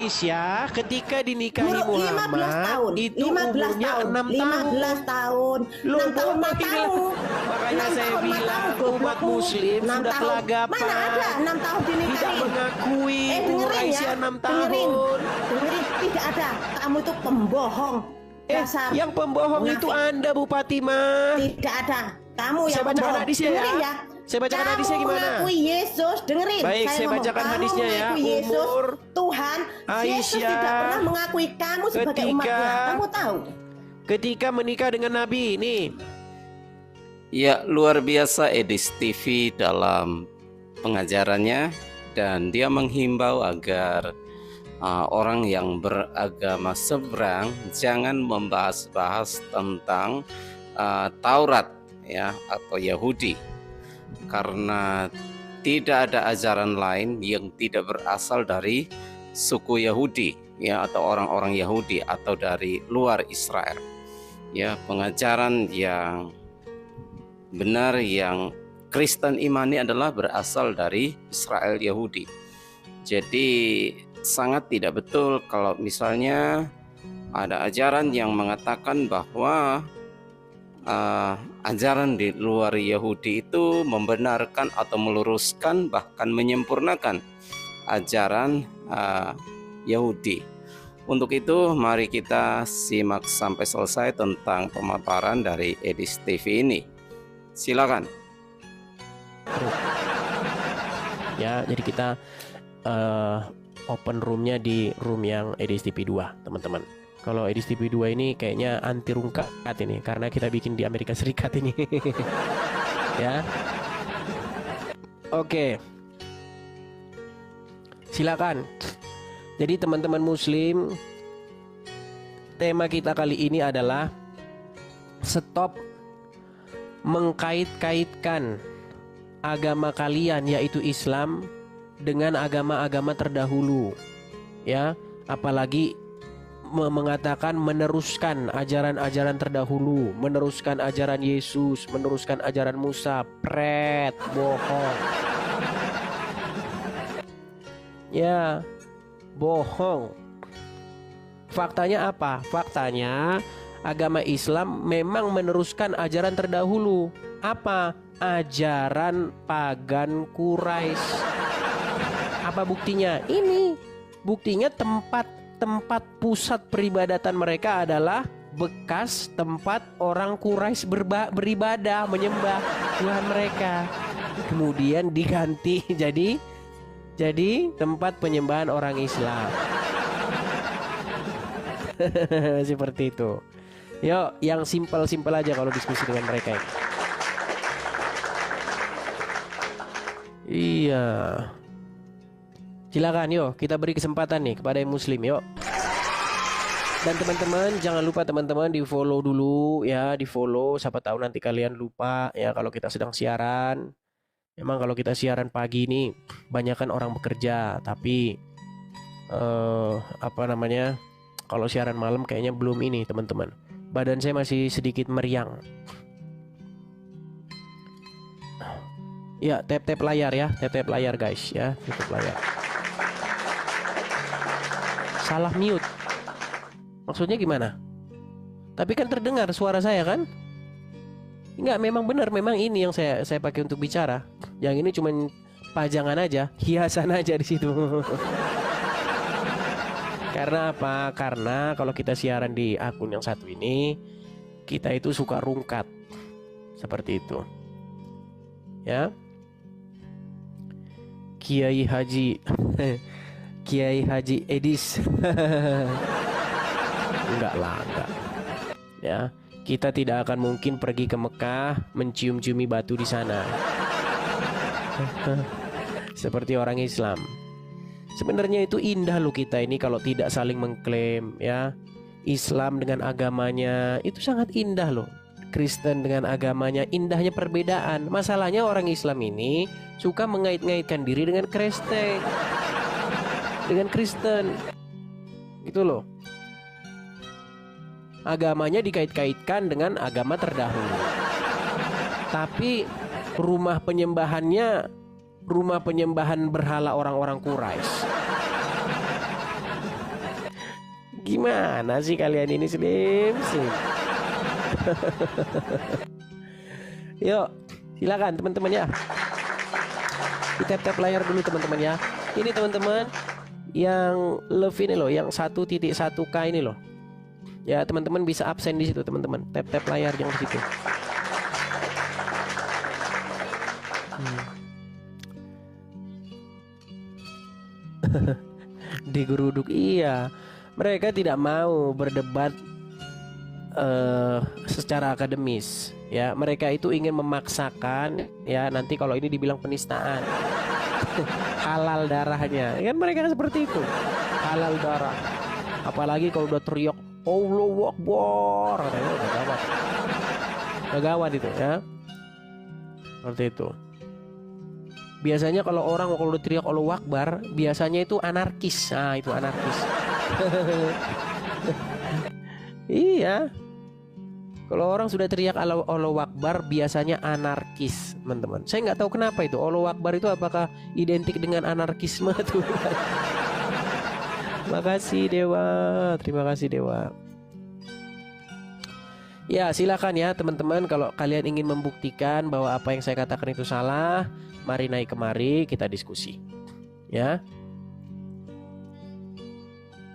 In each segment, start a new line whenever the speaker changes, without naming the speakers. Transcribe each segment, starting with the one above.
Indonesia ketika dinikahi Muhammad
15 tahun,
itu
15
umurnya
tahun,
6 tahun.
15 tahun,
Loh,
6 tahun
makanya
matamu.
makanya
6
saya
tahun
bilang
matamu,
umat
goblokmu.
muslim
6
sudah
tahun.
kelagapan.
Mana ada 6 tahun
Tidak
dinikahi?
mengakui umur
Dengerin ya,
Aisyah 6
dengerin,
tahun.
dengerin, tidak ada. Kamu itu pembohong. Dasar
Yang pembohong itu
munafik.
Anda, Bu Fatimah.
Tidak ada. Kamu
Saya
yang
bacakan
pembohong.
hadisnya ya.
Dengerin ya.
Saya bacakan
Kamu
hadisnya gimana?
mengakui Yesus, dengerin.
Baik, saya
ngomong.
bacakan
Kamu
hadisnya ya.
mengakui Yesus,
Umur
Tuhan. Yesus
Aisyah
tidak pernah mengakui kamu sebagai
ketika-
umatnya. Kamu tahu?
Ketika menikah dengan Nabi ini.
Ya, luar biasa Edis TV dalam pengajarannya, dan dia menghimbau agar orang yang beragama seberang jangan membahas-bahas tentang Taurat ya atau Yahudi, karena tidak ada ajaran lain yang tidak berasal dari suku Yahudi ya, atau orang-orang Yahudi atau dari luar Israel. Ya, pengajaran yang benar yang Kristen imani adalah berasal dari Israel Yahudi. Jadi sangat tidak betul kalau misalnya ada ajaran yang mengatakan bahwa ajaran di luar Yahudi itu membenarkan atau meluruskan bahkan menyempurnakan ajaran Yahudi. Untuk itu mari kita simak sampai selesai tentang pemaparan dari Edis TV ini. Silakan.
Ya, jadi kita open roomnya di room yang Edis TV 2, teman-teman. Kalau Edis TV 2 ini kayaknya anti rungkat ini, karena kita bikin di Amerika Serikat ini. Ya. Oke. Silakan. Jadi teman-teman muslim, tema kita kali ini adalah stop mengkait-kaitkan agama kalian yaitu Islam dengan agama-agama terdahulu. Ya, apalagi mengatakan meneruskan ajaran-ajaran terdahulu, meneruskan ajaran Yesus, meneruskan ajaran Musa, pret, bohong. Ya, bohong. Faktanya apa? Faktanya agama Islam memang meneruskan ajaran terdahulu. Apa? Ajaran pagan Quraisy. Apa buktinya? Ini buktinya tempat pusat peribadatan mereka adalah bekas tempat orang Quraisy beribadah, menyembah Tuhan mereka. Kemudian diganti jadi tempat penyembahan orang Islam. Seperti itu. Yuk, yang simpel-simpel aja kalau diskusi dengan mereka. Iya. Silakan yuk, kita beri kesempatan nih kepada yang muslim yuk. Dan teman-teman jangan lupa teman-teman di follow dulu ya, di follow, siapa tahu nanti kalian lupa ya kalau kita sedang siaran. Emang kalau kita siaran pagi ini banyak kan orang bekerja, tapi kalau siaran malam kayaknya belum ini teman-teman. Badan saya masih sedikit meriang. Ya, tap-tap layar ya, tap-tap layar guys ya, tap layar. Salah mute. Maksudnya gimana? Tapi kan terdengar suara saya kan? Enggak, memang benar, memang ini yang saya pakai untuk bicara. Yang ini cuman pajangan aja, hiasan aja di situ. Karena apa? Karena kalau kita siaran di akun yang satu ini, kita itu suka rungkat. Seperti itu. Ya. Kiai Haji Kiai Haji Edis. Enggak lah, enggak. Ya, kita tidak akan mungkin pergi ke Mekah mencium-ciumi batu di sana. Seperti orang Islam. Sebenarnya itu indah loh kita ini kalau tidak saling mengklaim ya. Islam dengan agamanya itu sangat indah loh. Kristen dengan agamanya, indahnya perbedaan. Masalahnya orang Islam ini suka mengait-ngaitkan diri dengan Kristen. Dengan Kristen. Gitu loh. Agamanya dikait-kaitkan dengan agama terdahulu. Tapi rumah penyembahan berhala orang-orang Quraisy. Gimana sih kalian ini, Slim? Yuk, silakan teman-teman ya. Tap-tap layar dulu teman-teman ya. Ini teman-teman yang love ini loh, yang 1.1K ini loh. Ya, teman-teman bisa absen di situ teman-teman. Tap-tap layar yang di situ. Digeruduk, iya. Mereka tidak mau berdebat secara akademis, ya. Mereka itu ingin memaksakan, ya, nanti kalau ini dibilang penistaan. Halal darahnya, kan mereka seperti itu. Halal darah. Apalagi kalau udah teriak Allahu Akbar, katanya udah gawat. Udah gawat itu, ya. Seperti itu. Biasanya kalau orang kalau udah teriak Allahu Akbar, biasanya itu anarkis. Nah, itu anarkis. Iya. Kalau orang sudah teriak Allahu Akbar, biasanya anarkis, teman-teman. Saya nggak tahu kenapa itu. Allahu Akbar itu apakah identik dengan anarkisme tuh? Makasih Dewa, terima kasih Dewa. Ya, silakan ya teman-teman, kalau kalian ingin membuktikan bahwa apa yang saya katakan itu salah, mari naik kemari kita diskusi. Ya.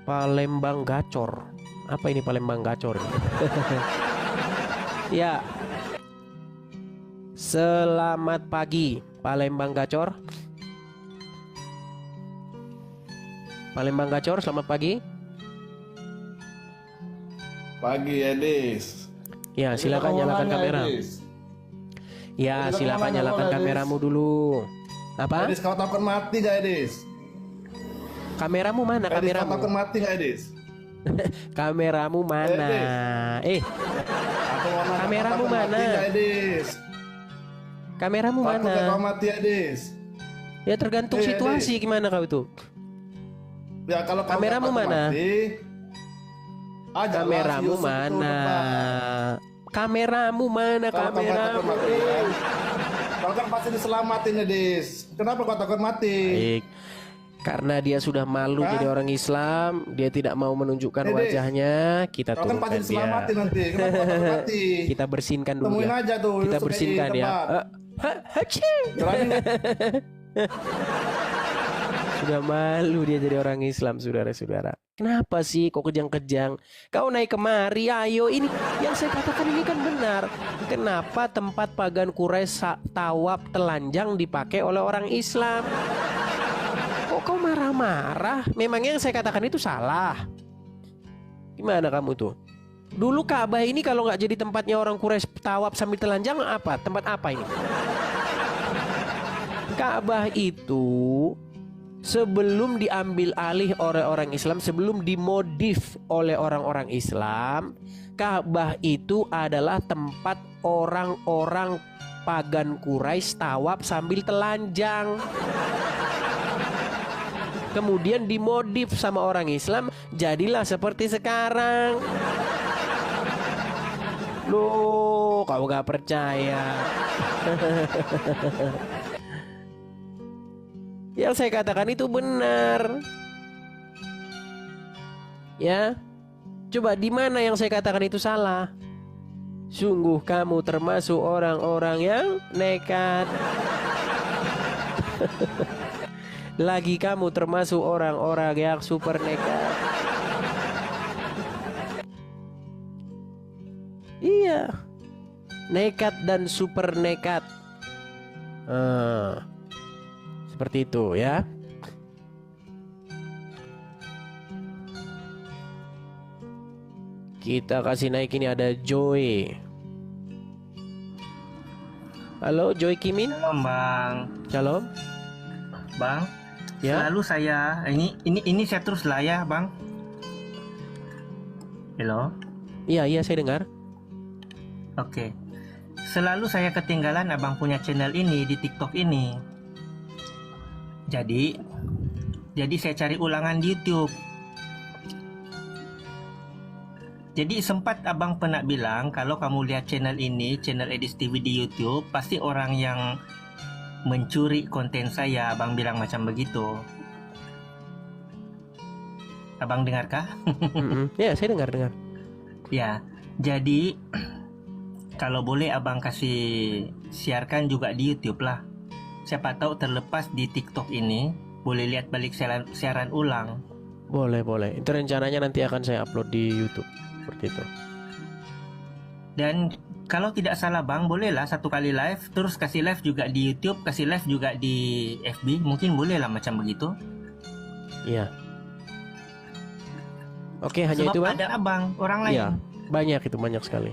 Palembang Gacor. Apa ini Palembang Gacor? Ya. Selamat pagi Palembang Gacor. Palembang Gacor, selamat pagi.
Pagi Edis.
Ya, silakan nyalakan kamera. Ya, silakan nyalakan kameramu dulu. Apa?
Edis, kau takut mati gak Edis?
Kameramu mana?
Edis, kau
Kameramu.
takut mati gak Edis?
Kameramu mana? Kameramu mana?
Edis.
Kameramu
Takut gak kau
mana?
mati Edis?
Ya tergantung situasi, gimana kau itu?
Ya kalau kau
Kameramu
takut
mana?
mati, ajaklah si
Kameramu
Yusuf
mana?
turun, Pak.
Kameramu mana?
Kalau kau takut
Kameramu.
mati, kan? Kau kan pasti diselamatin Edis. Kenapa kau takut mati?
Baik. Karena dia sudah malu
Hah?
jadi orang Islam, dia tidak mau menunjukkan
Dede,
wajahnya, kita
Kau kan pasti
turunkan dia.
diselamatin nanti. Kenapa kau takut mati?
Kita bersihkan dulu
Temuin
ya.
aja tuh.
Kita
Yusuf
bersihkan
di
ya.
tempat.
Hachi.
Berani nggak?
Sudah malu dia jadi orang Islam, saudara-saudara. Kenapa sih kok kejang-kejang? Kau naik kemari, ayo. Ini yang saya katakan ini kan benar. Kenapa tempat pagan Quraisy tawaf telanjang dipakai oleh orang Islam? Kok kau marah-marah? Memangnya yang saya katakan itu salah? Gimana kamu tuh? Dulu Ka'bah ini kalau nggak jadi tempatnya orang Quraisy tawaf sambil telanjang, apa? Tempat apa ini? Ka'bah itu sebelum diambil alih oleh orang Islam, sebelum dimodif oleh orang-orang Islam, Ka'bah itu adalah tempat orang-orang pagan Quraisy tawaf sambil telanjang. Kemudian dimodif sama orang Islam, jadilah seperti sekarang. Loh, kau gak percaya? Yang saya katakan itu benar. Ya, coba di mana yang saya katakan itu salah? Sungguh kamu termasuk orang-orang yang nekat. Lagi kamu termasuk orang-orang yang super nekat. Iya, nekat dan super nekat. Seperti itu ya. Kita kasih naik, ini ada Joy. Halo Joy Kimin.
Shalom Bang.
Shalom.
Bang.
Ya.
Selalu saya ini saya terus lah ya Bang. Halo.
Iya saya dengar.
Oke. Selalu saya ketinggalan Abang punya channel ini di TikTok ini. Jadi saya cari ulangan di YouTube. Jadi sempat Abang pernah bilang kalau kamu lihat channel ini, channel Edis TV di YouTube, pasti orang yang mencuri konten saya. Abang bilang macam begitu. Abang dengarkah?
Ya, saya dengar.
Ya, jadi kalau boleh abang kasih siarkan juga di YouTube lah. Siapa tahu terlepas di TikTok ini boleh lihat balik siaran ulang.
Boleh. Itu rencananya nanti akan saya upload di YouTube seperti itu.
Dan kalau tidak salah bang, bolehlah satu kali live, terus kasih live juga di YouTube, kasih live juga di FB, mungkin bolehlah macam begitu.
Iya. Oke, hanya
Sebab
itu bang.
ada abang, orang lain.
Iya, banyak sekali.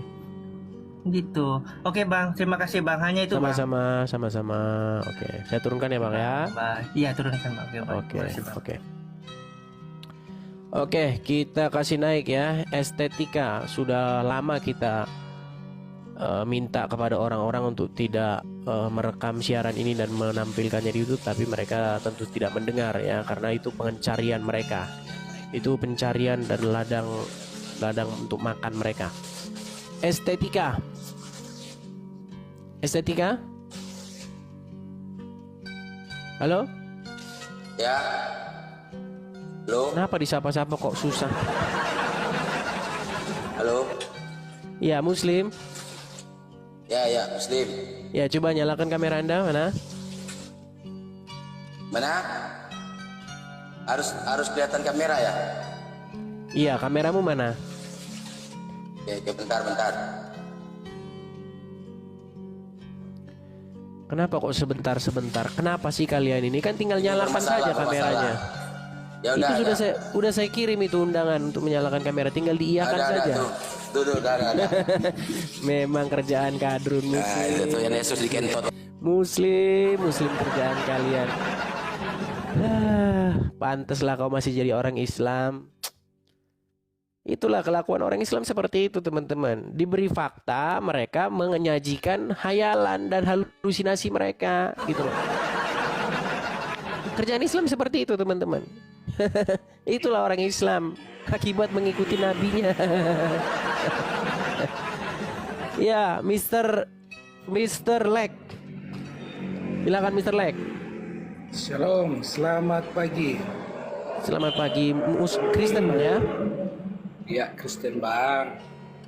Gitu. Oke bang, terima kasih bang. Hanya itu bang.
Sama-sama. Oke, saya turunkan ya bang ya.
Bye. Iya turunkan bang.
Oke. Oke, kita kasih naik ya. Estetika sudah lama kita minta kepada orang-orang untuk tidak merekam siaran ini dan menampilkannya di YouTube, tapi mereka tentu tidak mendengar ya, karena itu pencarian mereka. Itu pencarian dan ladang untuk makan mereka. Estetika. Halo?
Ya. Halo.
Kenapa disapa-sapa kok susah?
Halo.
Ya, Muslim.
Ya, Muslim.
Ya, coba nyalakan kamera Anda, mana?
Mana? Harus kelihatan kamera ya?
Iya, kameramu mana?
Oke, bentar.
Kenapa kok sebentar? Kenapa sih kalian ini? Kan tinggal nyalakan
Bermasalah,
saja kameranya.
Ya
Itu
udah.
sudah saya kirim itu undangan untuk menyalakan kamera, tinggal diiyakan saja.
Tuh, udah.
Memang kerjaan kadrun
Nah,
muslim.
itu tuh yang Yesus dikentot.
Muslim kerjaan kalian. Pantaslah kau masih jadi orang Islam. Itulah kelakuan orang Islam seperti itu teman-teman. Diberi fakta, mereka menyajikan hayalan dan halusinasi mereka gitu loh. Kerjaan Islam seperti itu teman-teman. Itulah orang Islam akibat mengikuti nabinya. Ya, Mr. Lek. Silakan Mr. Lek.
Shalom, selamat pagi.
Selamat pagi, Kristen Bang ya.
Ya, Kristen Bang.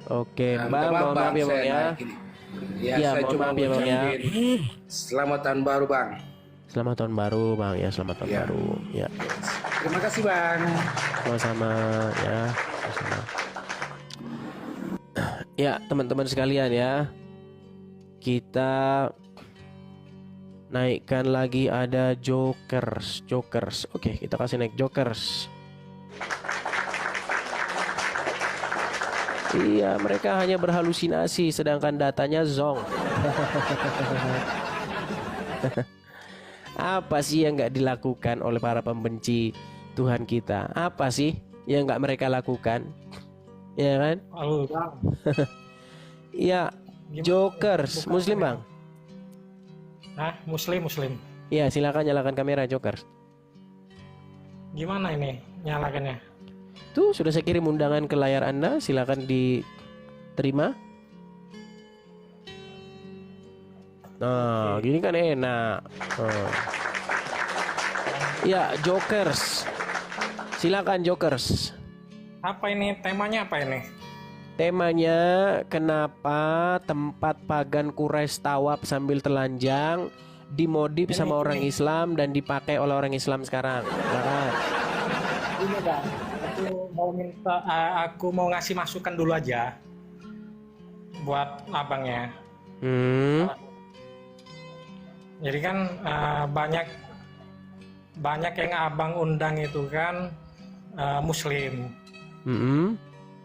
Oke,
Nah,
Bang, mohon maaf ya Bang
saya
ya.
naik ini. Ya,
Ya,
saya
mohon
cuma
maaf ya, Bang, ya.
ngucapin selamat tahun baru Bang.
Selamat tahun baru Bang ya, selamat tahun
Ya.
baru. Ya,
Terima kasih Bang.
sama-sama ya. Sama. Ya, teman-teman sekalian ya. Kita naikkan lagi ada Jokers. Oke, kita kasih naik Jokers. Iya, mereka hanya berhalusinasi sedangkan datanya zong. Apa sih yang nggak dilakukan oleh para pembenci Tuhan kita? Apa sih yang nggak mereka lakukan? Ya kan?
Halo Bang.
Ya, Jokers,
Bukan
Muslim
kamera.
Bang.
Hah? Muslim.
Ya, silakan nyalakan kamera Jokers.
Gimana ini nyalakannya?
Tuh, sudah saya kirim undangan ke layar Anda, silakan diterima. Nah, gini kan enak. Ya, Jokers. Silakan Jokers.
Apa ini temanya apa ini?
Temanya kenapa tempat pagan Quraisy tawaf sambil telanjang dimodif sama orang Islam dan dipakai oleh orang Islam sekarang. Silakan.
Ini Bang, aku mau ngasih masukan dulu aja buat abangnya. Jadi kan banyak yang abang undang itu kan Muslim.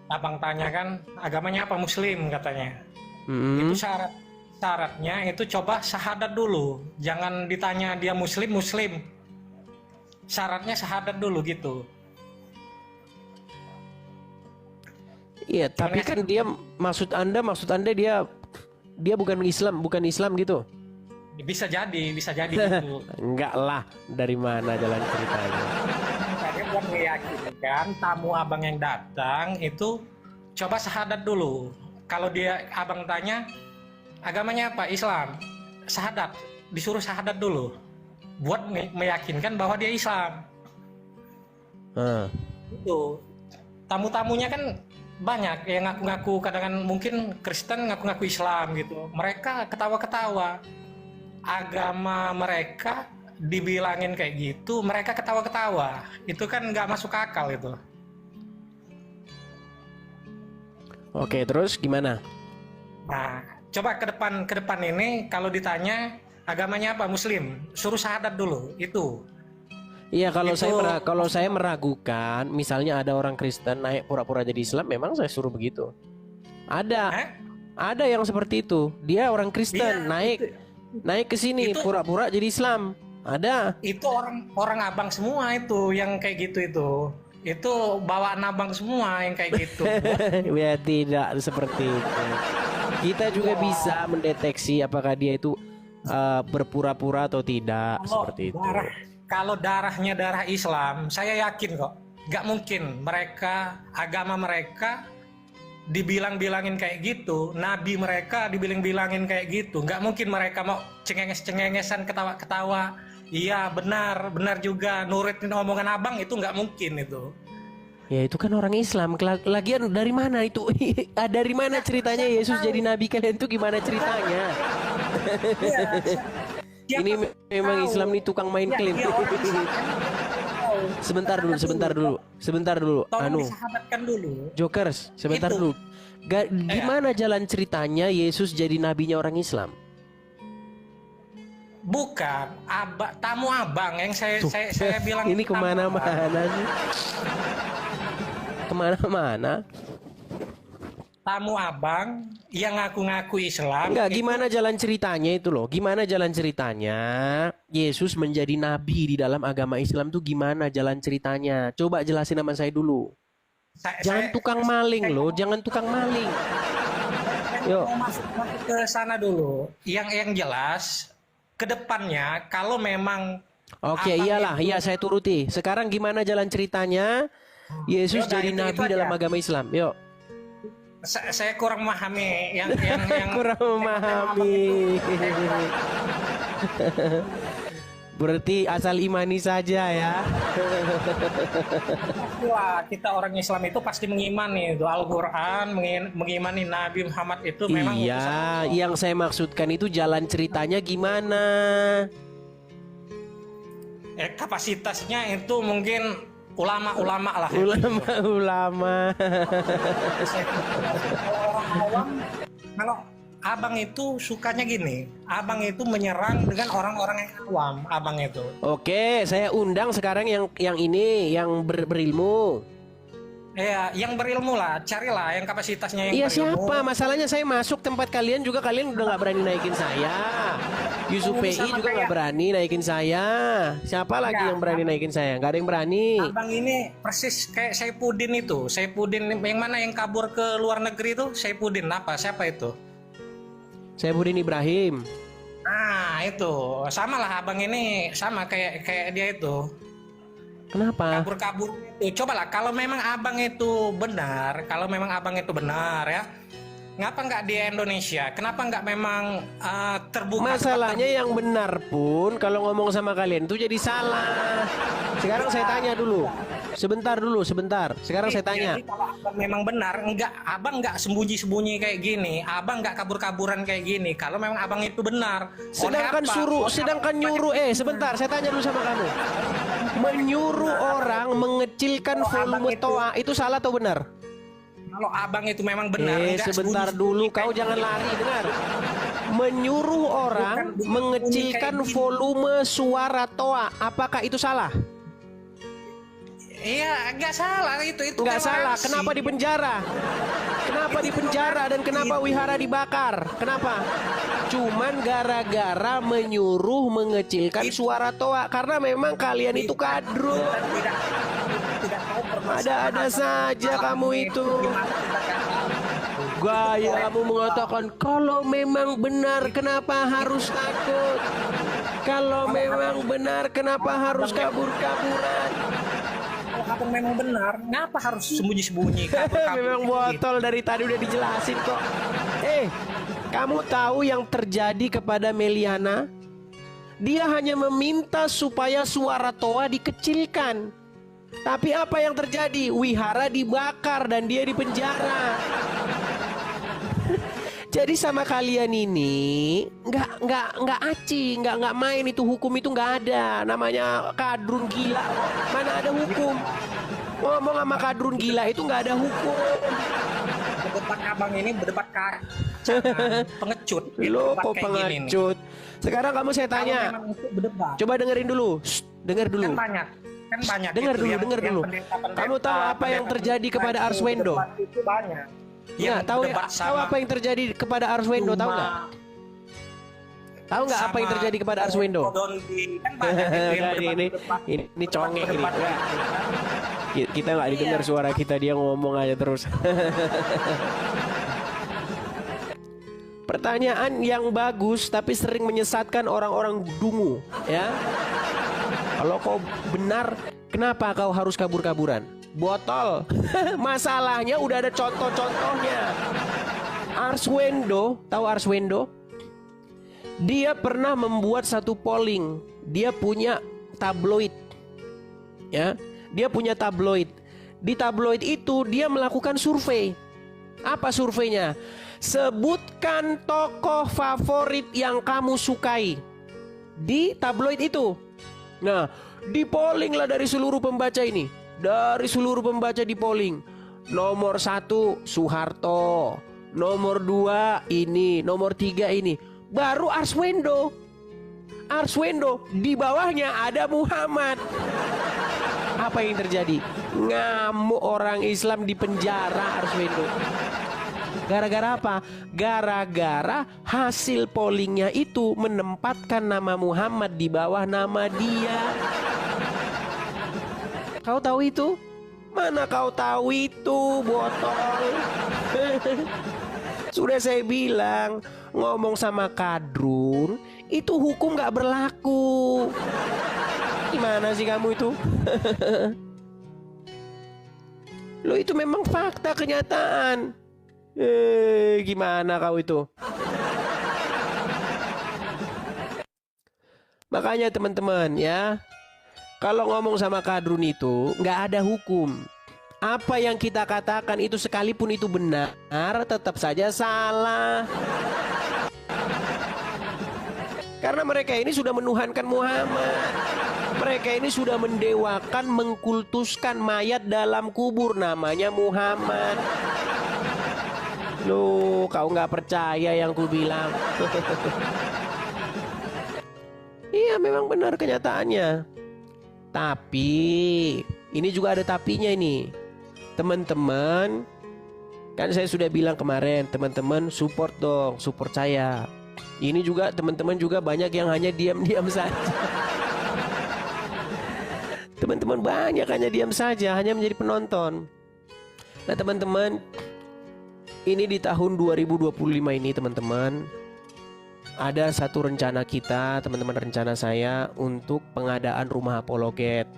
Abang tanya kan agamanya apa, Muslim katanya. Itu syaratnya itu coba syahadat dulu, jangan ditanya dia Muslim. Syaratnya syahadat dulu gitu.
Iya, tapi kan dia maksud Anda dia bukan Islam gitu.
Bisa jadi gitu.
Enggak lah, dari mana jalan ceritanya?
Makanya buat meyakinkan tamu abang yang datang itu coba syahadat dulu. Kalau abang tanya agamanya apa, Islam, syahadat, disuruh syahadat dulu buat meyakinkan bahwa dia Islam. Itu tamu-tamunya kan banyak yang ngaku-ngaku kadang mungkin Kristen ngaku-ngaku Islam gitu. Mereka ketawa-ketawa. Agama mereka dibilangin kayak gitu, mereka ketawa-ketawa. Itu kan nggak masuk akal itu.
Oke, terus gimana?
Nah, coba ke depan ini kalau ditanya agamanya apa Muslim, suruh syahadat dulu itu.
Iya, kalau
Itu-
kalau saya meragukan, misalnya ada orang Kristen naik pura-pura jadi Islam, memang saya suruh begitu. Ada,
Hah?
ada yang seperti itu. Dia orang
Iya,
Kristen naik ke sini
itu-
pura-pura jadi Islam. Ada.
Itu orang abang semua itu yang kayak gitu itu. Itu bawaan abang semua yang kayak gitu.
Ya tidak seperti itu. Kita juga bisa mendeteksi apakah dia itu berpura-pura atau tidak, seperti itu.
Kalau darahnya darah Islam, saya yakin kok, nggak mungkin agama mereka dibilang-bilangin kayak gitu, nabi mereka dibilang-bilangin kayak gitu, nggak mungkin mereka mau cengenges-cengengesan, ketawa-ketawa. Iya benar juga nurutin omongan abang itu nggak mungkin itu.
Ya itu kan orang Islam. Lagian dari mana itu? Dari mana ceritanya Yesus jadi nabi kalian tuh gimana ceritanya? Ini memang Islam nih tukang main klaim. Sebentar dulu.
Tolong disahadatkan dulu.
Jokers, sebentar
Itu.
dulu. Gimana jalan ceritanya Yesus jadi nabinya orang Islam?
Bukan, tamu abang yang saya bilang.
Ini
tamu abang.
kemana-mana sih? Kemana-mana?
Tamu abang yang ngaku-ngaku Islam.
Enggak, gimana jalan ceritanya itu loh? Gimana jalan ceritanya Yesus menjadi nabi di dalam agama Islam tuh gimana jalan ceritanya? Coba jelasin sama saya dulu. Jangan tukang maling loh, jangan tukang maling. Yuk.
Mau masuk ke sana dulu. Yang jelas ke depannya kalau memang
Oke,
abang
iyalah,
itu-
iya saya turuti. Sekarang gimana jalan ceritanya Yesus
Yaudah,
jadi
itu
nabi
aja.
dalam agama Islam? Yuk.
saya kurang memahami yang
Kurang memahami. Berarti asal imani saja ya.
Wah, kita orang Islam itu pasti mengimani itu Al-Qur'an, mengimani Nabi Muhammad itu memang utusan
Iya,
Allah.
yang saya maksudkan itu jalan ceritanya gimana?
Kapasitasnya itu mungkin ulama-ulama lah. ya.
Ulama-ulama.
Kalau abang itu sukanya gini, abang itu menyerang dengan orang-orang yang awam, abang itu.
Oke, saya undang sekarang yang ini yang berilmu.
Ya, yang berilmu lah, carilah yang kapasitasnya yang
Iya
berilmu.
siapa? Masalahnya saya masuk tempat kalian juga kalian udah nggak berani naikin saya. Yusuf
Ngomong
PI
sama
juga nggak
kayak-
berani naikin saya. Siapa lagi
Enggak,
yang berani naikin saya? Nggak ada yang berani.
Abang ini persis kayak Saipudin itu. Saipudin yang mana yang kabur ke luar negeri itu? Saipudin apa? Siapa itu?
Saya Budin Ibrahim.
Nah, itu. Sama lah abang ini sama kayak dia itu.
Kenapa?
Kabur-kabur itu. Cobalah kalau memang abang itu benar, ya. Ngapa nggak di Indonesia? Kenapa nggak memang terbuka?
Masalahnya yang benar pun kalau ngomong sama kalian itu jadi salah. Sekarang saya tanya dulu. Sebentar. Sekarang saya tanya.
Jadi kalau abang memang benar, abang nggak sembunyi-sembunyi kayak gini, abang nggak kabur-kaburan kayak gini. Kalau memang abang itu benar,
Sedangkan nyuruh sebentar, saya tanya dulu sama kamu. Menyuruh orang mengecilkan volume toa itu salah atau benar?
Kalau abang itu memang benar, nggak
Sebentar
sembunyi-sembunyi
dulu,
kayak
kau jangan
gini.
lari, dengar. Menyuruh orang
Bukan
mengecilkan
kayak gini.
volume suara toa, apakah itu salah?
Iya, nggak salah itu
Nggak salah.
toleransi.
Kenapa di penjara? Kenapa di penjara dan kenapa wihara dibakar? Kenapa? Cuman gara-gara menyuruh mengecilkan suara toa karena memang kalian itu kadrun.
Tidak tahu permasalahan.
Ada-ada saja kamu itu. Gaya kamu mengatakan kalau memang benar kenapa harus takut? Kalau memang benar kenapa harus kabur-kaburan?
Kalau abang memang benar, ngapa harus sembunyi-sembunyi? kabur-kabur
Memang
gitu?
botol dari tadi udah dijelasin kok. Kamu tahu yang terjadi kepada Meliana? Dia hanya meminta supaya suara toa dikecilkan. Tapi apa yang terjadi? Wihara dibakar dan dia dipenjara. Jadi sama kalian ini nggak aci, nggak main, itu hukum itu nggak ada. Namanya kadrun gila. Mana ada hukum? Ngomong sama kadrun gila itu nggak ada hukum.
Berdebat abang ini berdebat pengecut.
Lo
Berdebat
kok
kayak gini nih.
pengecut? Sekarang kamu saya
Kalau
tanya.
memang untuk berdebat,
Coba dengerin dulu. Shh, denger dulu.
kan banyak
Dengar
itu
dulu,
yang-
dengar
yang
dulu.
pendeta-pendeta,
Kamu tahu apa yang terjadi kepada
itu
Arswendo?
berdebat itu banyak.
Ya, tahu
berdebat
tahu
sama
apa yang terjadi kepada Arswendo? Tahu nggak? Tahu nggak apa yang
sama
terjadi kepada Arswendo?
Kodondi, kan banyak itu yang
Nggak,
berdebat-
ini congeng ini.
berdebat-
Nggak. Kita nggak didengar suara kita, dia ngomong aja terus. Pertanyaan yang bagus tapi sering menyesatkan orang-orang dungu, ya. Kalau kau benar, kenapa kau harus kabur-kaburan? Botol. Masalahnya udah ada contoh-contohnya. Arswendo, tahu Arswendo? Dia pernah membuat satu polling. Dia punya tabloid. Ya, dia punya tabloid. Di tabloid itu dia melakukan survei. Apa surveinya? Sebutkan tokoh favorit yang kamu sukai di tabloid itu. Nah, di polling lah dari seluruh pembaca ini. Dari seluruh pembaca di polling. Nomor 1 Soeharto, nomor 2 ini, nomor 3 ini. Baru Arswendo. Arswendo, di bawahnya ada Muhammad. Apa yang terjadi? Ngamuk orang Islam di penjara Arswendo. Gara-gara apa? Gara-gara hasil pollingnya itu menempatkan nama Muhammad di bawah nama dia. Kau tahu itu? Mana kau tahu itu, botol? Sudah saya bilang, ngomong sama kadrun itu hukum gak berlaku. Gimana sih kamu itu? Lo itu memang fakta, kenyataan. Gimana kau itu? Makanya teman-teman ya, kalau ngomong sama kadrun itu nggak ada hukum. Apa yang kita katakan itu sekalipun itu benar, tetap saja salah. Karena mereka ini sudah menuhankan Muhammad. Mereka ini sudah mendewakan, mengkultuskan mayat dalam kubur, namanya Muhammad. Loh, kau nggak percaya yang ku bilang? Iya, memang benar kenyataannya. Tapi ini juga ada tapinya ini. Teman-teman, kan saya sudah bilang kemarin, teman-teman support dong, support saya. Ini juga teman-teman juga banyak yang hanya diam-diam saja. Teman-teman banyak hanya diam saja, hanya menjadi penonton. Nah teman-teman, ini di tahun 2025 ini teman-teman, ada satu rencana kita, teman-teman, rencana saya untuk pengadaan rumah apologet.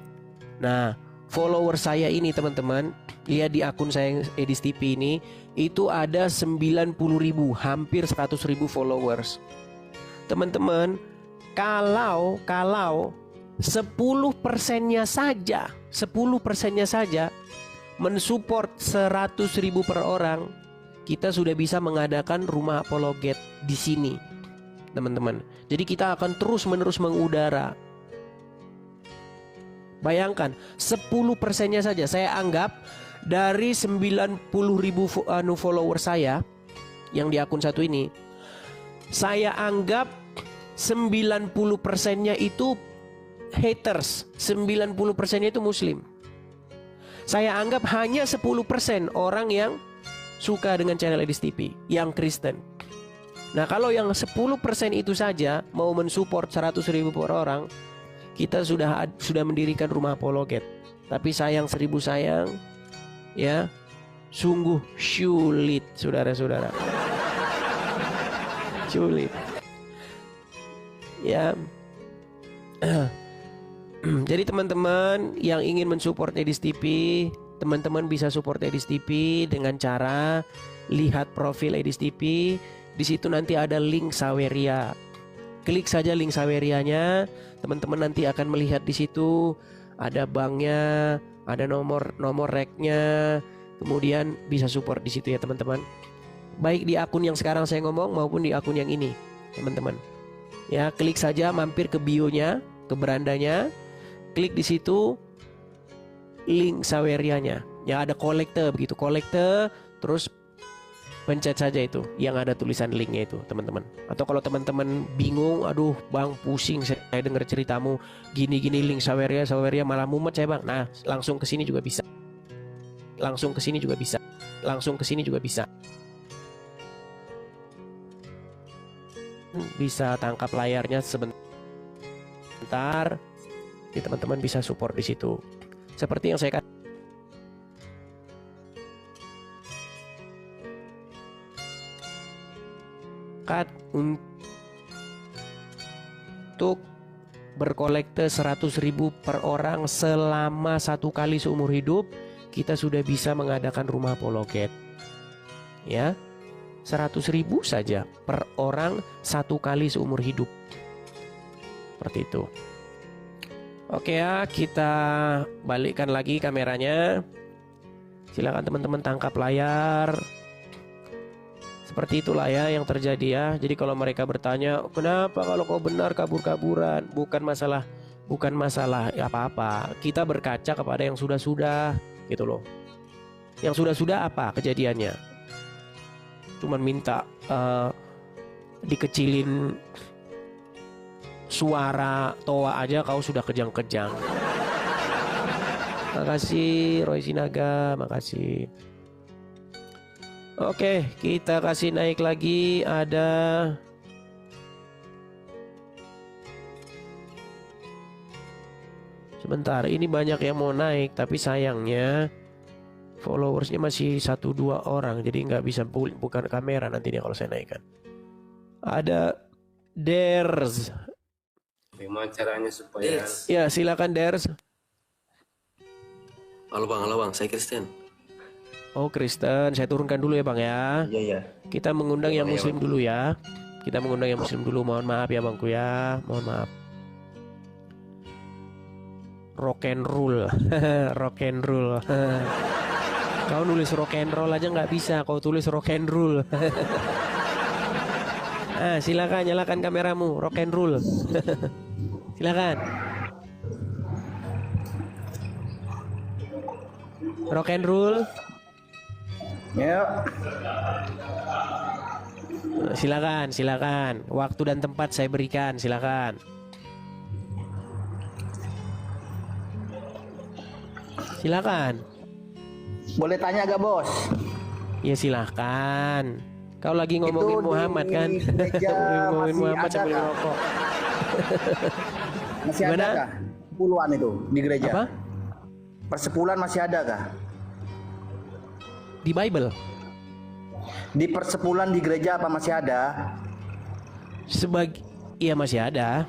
Nah, follower saya ini teman-teman, lihat di akun saya Edis TV ini, itu ada 90.000, hampir 100.000 followers. Teman-teman, kalau 10%-nya saja, 10%-nya saja mensupport 100.000 per orang, kita sudah bisa mengadakan rumah apologet di sini, teman-teman. Jadi kita akan terus-menerus mengudara. Bayangkan 10%-nya saja, saya anggap dari 90.000 follower saya yang di akun satu ini, saya anggap 90%-nya itu haters, 90%-nya itu muslim. Saya anggap hanya 10% orang yang suka dengan channel Edis TV, yang Kristen. Nah kalau yang 10% itu saja mau mensupport 100.000 per orang, kita sudah mendirikan rumah apologet. Tapi sayang 1000 sayang, ya, sungguh sulit, saudara-saudara. Sulit. Ya. Jadi teman-teman yang ingin mensupport Edis TV, teman-teman bisa support Edis TV dengan cara lihat profil Edis TV. Di situ nanti ada link Saweria. Klik saja link Sawerianya, teman-teman nanti akan melihat di situ ada banknya, ada nomor reknya, kemudian bisa support di situ ya teman-teman. Baik di akun yang sekarang saya ngomong maupun di akun yang ini, teman-teman. Ya, klik saja mampir ke bio-nya, ke berandanya, klik di situ link Sawerianya. Ya, ada kolekte begitu, kolekte, terus pencet saja itu yang ada tulisan linknya itu, teman-teman. Atau kalau teman-teman bingung, aduh bang pusing saya dengar ceritamu gini-gini link Saweria malah mumet saya bang. Nah, langsung ke sini juga bisa. Langsung ke sini juga bisa. Langsung ke sini juga bisa. Bisa tangkap layarnya sebentar. Jadi teman-teman bisa support di situ. Seperti yang saya katakan, untuk berkolekte 100.000 per orang selama 1 kali seumur hidup, kita sudah bisa mengadakan rumah Apologet. Ya, 100.000 saja per orang 1 kali seumur hidup. Seperti itu. Oke ya, kita balikkan lagi kameranya. Silakan teman-teman tangkap layar. Seperti itulah ya yang terjadi ya. Jadi kalau mereka bertanya, kenapa kalau kau benar kabur-kaburan? Bukan masalah apa-apa. Kita berkaca kepada yang sudah-sudah gitu loh. Yang sudah-sudah apa kejadiannya? Cuman minta dikecilin suara toa aja kau sudah kejang-kejang. Makasih Roy Sinaga, makasih. Oke, kita kasih naik lagi. Ada sebentar, ini banyak yang mau naik, tapi sayangnya followersnya masih 1-2 orang, jadi nggak bisa bukan kamera nantinya kalau saya naikkan. Ada Ders.
Gimana caranya supaya...
Ya, silakan Ders.
Halo bang, saya Kristen.
Oh Kristen, saya turunkan dulu ya bang ya.
Iya.
Kita mengundang yang muslim dulu ya. Kita mengundang yang muslim dulu. Mohon maaf ya bangku ya. Mohon maaf. Rock and roll. Rock and roll. Kau nulis rock and roll aja nggak bisa. Kau tulis rock and roll. Silakan nyalakan kameramu. Rock and roll. Silakan. Rock and roll.
Ya.
Silakan. Waktu dan tempat saya berikan, silakan. Silakan.
Boleh tanya gak bos?
Ya silakan. Kau lagi ngomongin Muhammad kan? Ngomongin Muhammad sambil ngerokok.
Masih
Gimana?
ada kah? Puluhan itu di gereja.
Apa?
Persepuluhan masih ada kah?
Di Bible?
Di persepuluhan di gereja apa masih ada?
Iya masih ada.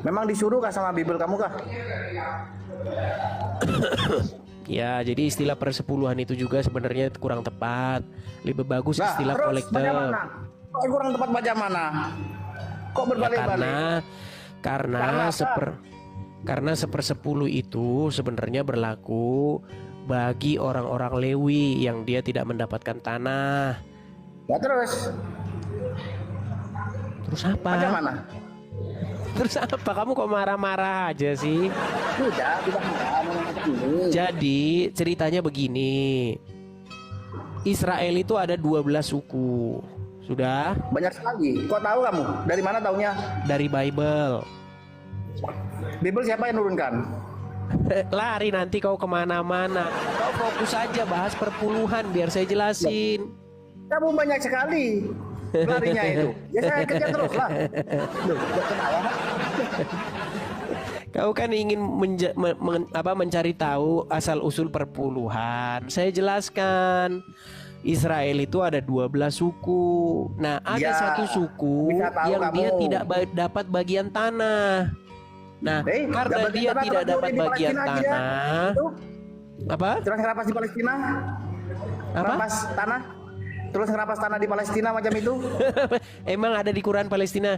Memang disuruh kah sama Bible kamu kah?
Ya, jadi istilah persepuluhan itu juga sebenarnya kurang tepat. Lebih bagus istilah kolekte.
Kok kurang tepat baca mana? Kok berbalik-balik?
Karena sepersepuluh itu sebenarnya berlaku bagi orang-orang Lewi yang dia tidak mendapatkan tanah.
Ya terus
apa?
Bagaimana?
Terus apa? Kamu kok marah-marah aja sih? Jadi ceritanya begini. Israel itu ada 12 suku. Sudah?
Banyak sekali. Kok tahu kamu? Dari mana taunya?
Dari Bible.
Bible siapa yang nurunkan?
Lari nanti kau kemana-mana. Kau fokus aja bahas perpuluhan biar saya jelasin.
Kamu banyak sekali larinya itu. Ya saya kejar terus lah.
Kau kan ingin mencari tahu asal usul perpuluhan. Saya jelaskan. Israel itu ada 12 suku. Nah, ada satu suku yang dia tidak dapat bagian tanah. Nah, karena dia tidak dapat bagian tanah, apa?
Terus ngerapas di Palestina?
Apa?
Ngerapas tanah? Terus ngerapas tanah di Palestina macam itu?
Emang ada di Quran Palestina?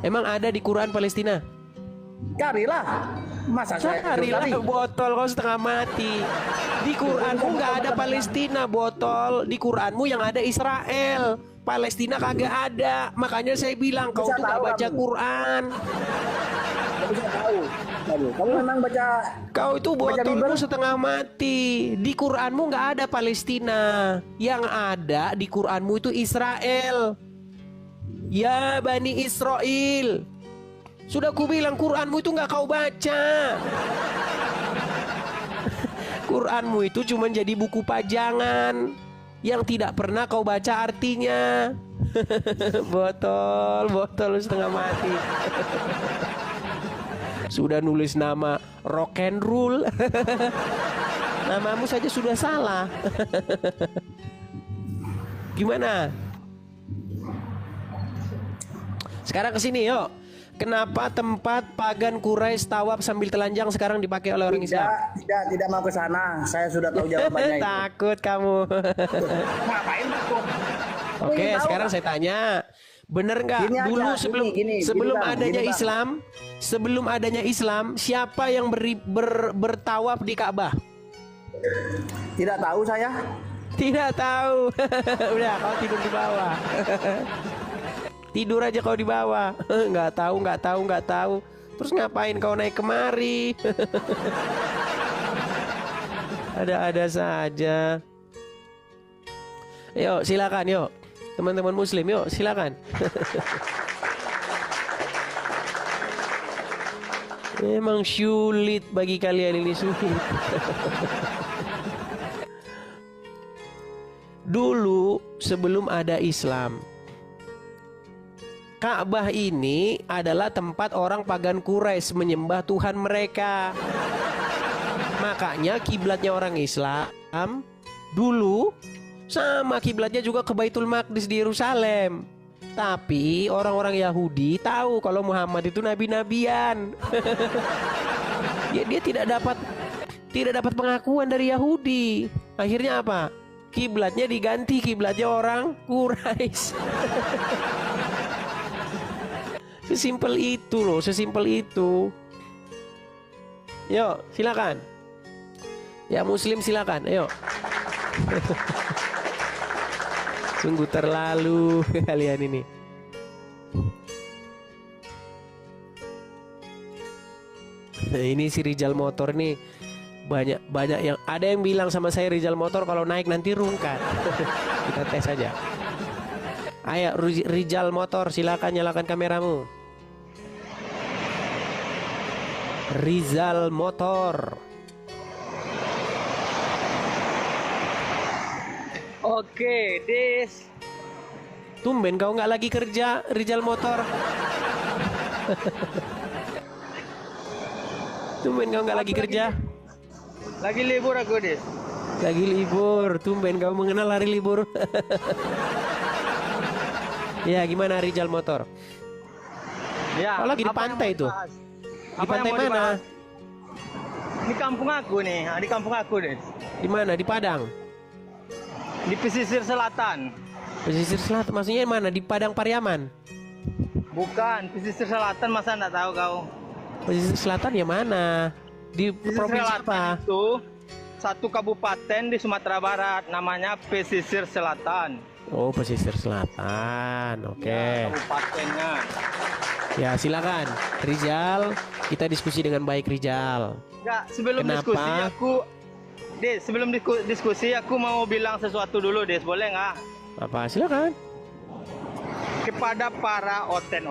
Emang ada di Quran Palestina?
Carilah. Masa saya
Carilah
kali?
botol, kau setengah mati. Di Quranmu nggak ada Palestina, botol. Di Quranmu yang ada Israel. Palestina kagak ada. Makanya saya bilang kau
Bisa
tuh nggak
tahu
baca
kamu.
Quran.
Nggak bisa tahu. Kamu memang baca.
Kau itu
Baca
botolmu
Bible?
setengah mati. Di Quranmu nggak ada Palestina. Yang ada di Quranmu itu Israel. Ya Bani Israel. Sudah ku bilang Quranmu itu nggak kau baca. Quranmu itu cuma jadi buku pajangan yang tidak pernah kau baca artinya. Botol setengah mati. Sudah nulis nama rock and roll. Namamu saja sudah salah. Gimana? Sekarang kesini yuk. Kenapa tempat pagan Quraisy tawaf sambil telanjang sekarang dipakai oleh orang Islam?
Tidak mau ke sana. Saya sudah tahu jawabannya itu.
Takut kamu.
Ngapain takut?
Oke,
Ingin tahu
sekarang
nggak?
saya tanya, bener nggak
Gini aja,
dulu
gini,
sebelum
Bang,
adanya
gini, Bang.
sebelum adanya Islam, siapa yang bertawaf di Ka'bah?
Tidak tahu saya.
Tidak tahu. Udah, kau tidur di bawah. Tidur aja kau di bawah. Nggak tahu. Terus ngapain kau naik kemari? Ada-ada saja. Yuk, silakan yuk. Teman-teman muslim, yuk silakan. Memang sulit bagi kalian ini, sulit. Dulu sebelum ada Islam, Ka'bah ini adalah tempat orang pagan Quraisy menyembah Tuhan mereka. Makanya kiblatnya orang Islam dulu sama kiblatnya juga ke Baitul Maqdis di Yerusalem. Tapi orang-orang Yahudi tahu kalau Muhammad itu nabi-nabian. Ya, dia tidak dapat pengakuan dari Yahudi. Akhirnya apa? Kiblatnya diganti, kiblatnya orang Quraisy. Sesimpel itu loh, sesimpel itu. Yuk, silakan. Ya muslim silakan, ayo. Sungguh terlalu kalian ini. Nah, ini si Rijal Motor nih banyak yang ada yang bilang sama saya Rijal Motor kalau naik nanti rungkat. Kita tes aja. Ayo Rijal Motor silakan nyalakan kameramu. Rizal Motor.
Oke, Des.
Tumben kau nggak lagi kerja, Rizal Motor. Tumben kau nggak lagi kerja.
Lagi libur aku, Des.
Lagi libur. Tumben kau mengenal hari libur. Ya, gimana Rizal Motor?
Ya,
Kau lagi di
apa yang
pantai
mau
tuh.
dibahas?
Di
Apa yang
pantai
mau
mana?
dibahas? Di kampung aku nih, di kampung aku, Des.
Di mana? Di Padang.
Di pesisir selatan.
Pesisir selatan maksudnya mana? Di Padang Pariaman.
Bukan, pesisir selatan masa enggak tahu kau?
Pesisir selatan ya mana? Di
Pesisir
provinsi
selatan
apa?
itu satu kabupaten di Sumatera Barat, namanya Pesisir Selatan.
Oh, pesisir selatan. Oke.
Ya, kabupatennya.
Ya, silakan. Rizal, kita diskusi dengan baik Rizal.
Enggak, sebelum
Kenapa?
diskusi aku sebelum diskusi aku mau bilang sesuatu dulu, Des. Boleh nggak?
Apa? Silakan.
Kepada para oten,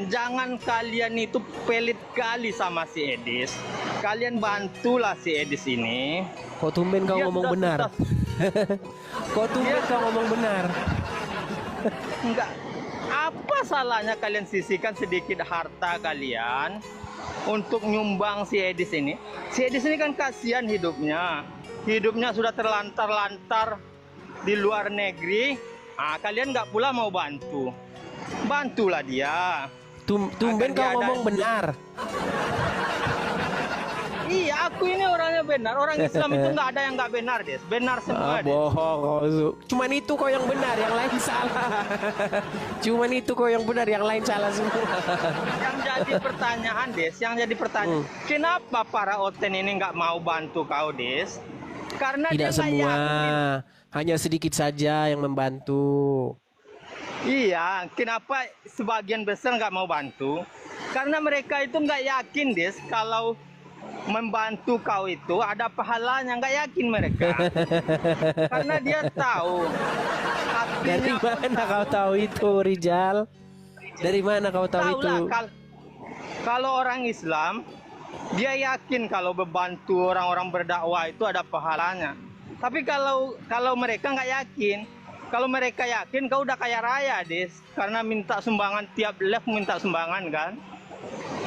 jangan kalian itu pelit kali sama si Edis. Kalian bantulah si Edis ini.
Kok tumben kau
Dia
ngomong
sudah
benar? Kok tumben kau ngomong benar?
Enggak. Apa salahnya kalian sisihkan sedikit harta kalian untuk nyumbang si Edis ini? Si Edis ini kan kasihan hidupnya. Hidupnya sudah terlantar-lantar di luar negeri. Kalian nggak pula mau bantu. Bantulah dia.
Tumben
Agar
kau
dia
ngomong
ada-
benar.
Iya, aku ini orangnya benar. Orang Islam itu nggak ada yang nggak benar, Des. Benar semua, Des.
Bohong kau, Su. Cuman itu kau yang benar, yang lain salah. Cuman itu kau yang benar, yang lain salah semua.
Yang jadi pertanyaan, Des, yang jadi pertanyaan, kenapa para Oten ini nggak mau bantu kau, Des? Karena
Tidak
dia nggak
semua,
yakin.
hanya sedikit saja yang membantu.
Iya, kenapa sebagian besar nggak mau bantu? Karena mereka itu nggak yakin, Des, kalau membantu kau itu ada pahalanya, nggak yakin mereka. Karena dia tahu.
Dari mana kau tahu itu, Rijal? Dari mana kau tahu itu?
Tahulah, kalau orang Islam, dia yakin kalau membantu orang-orang berdakwah itu ada pahalanya. Tapi kalau mereka nggak yakin, kalau mereka yakin kau udah kaya raya, Des, karena minta sumbangan tiap live minta sumbangan kan.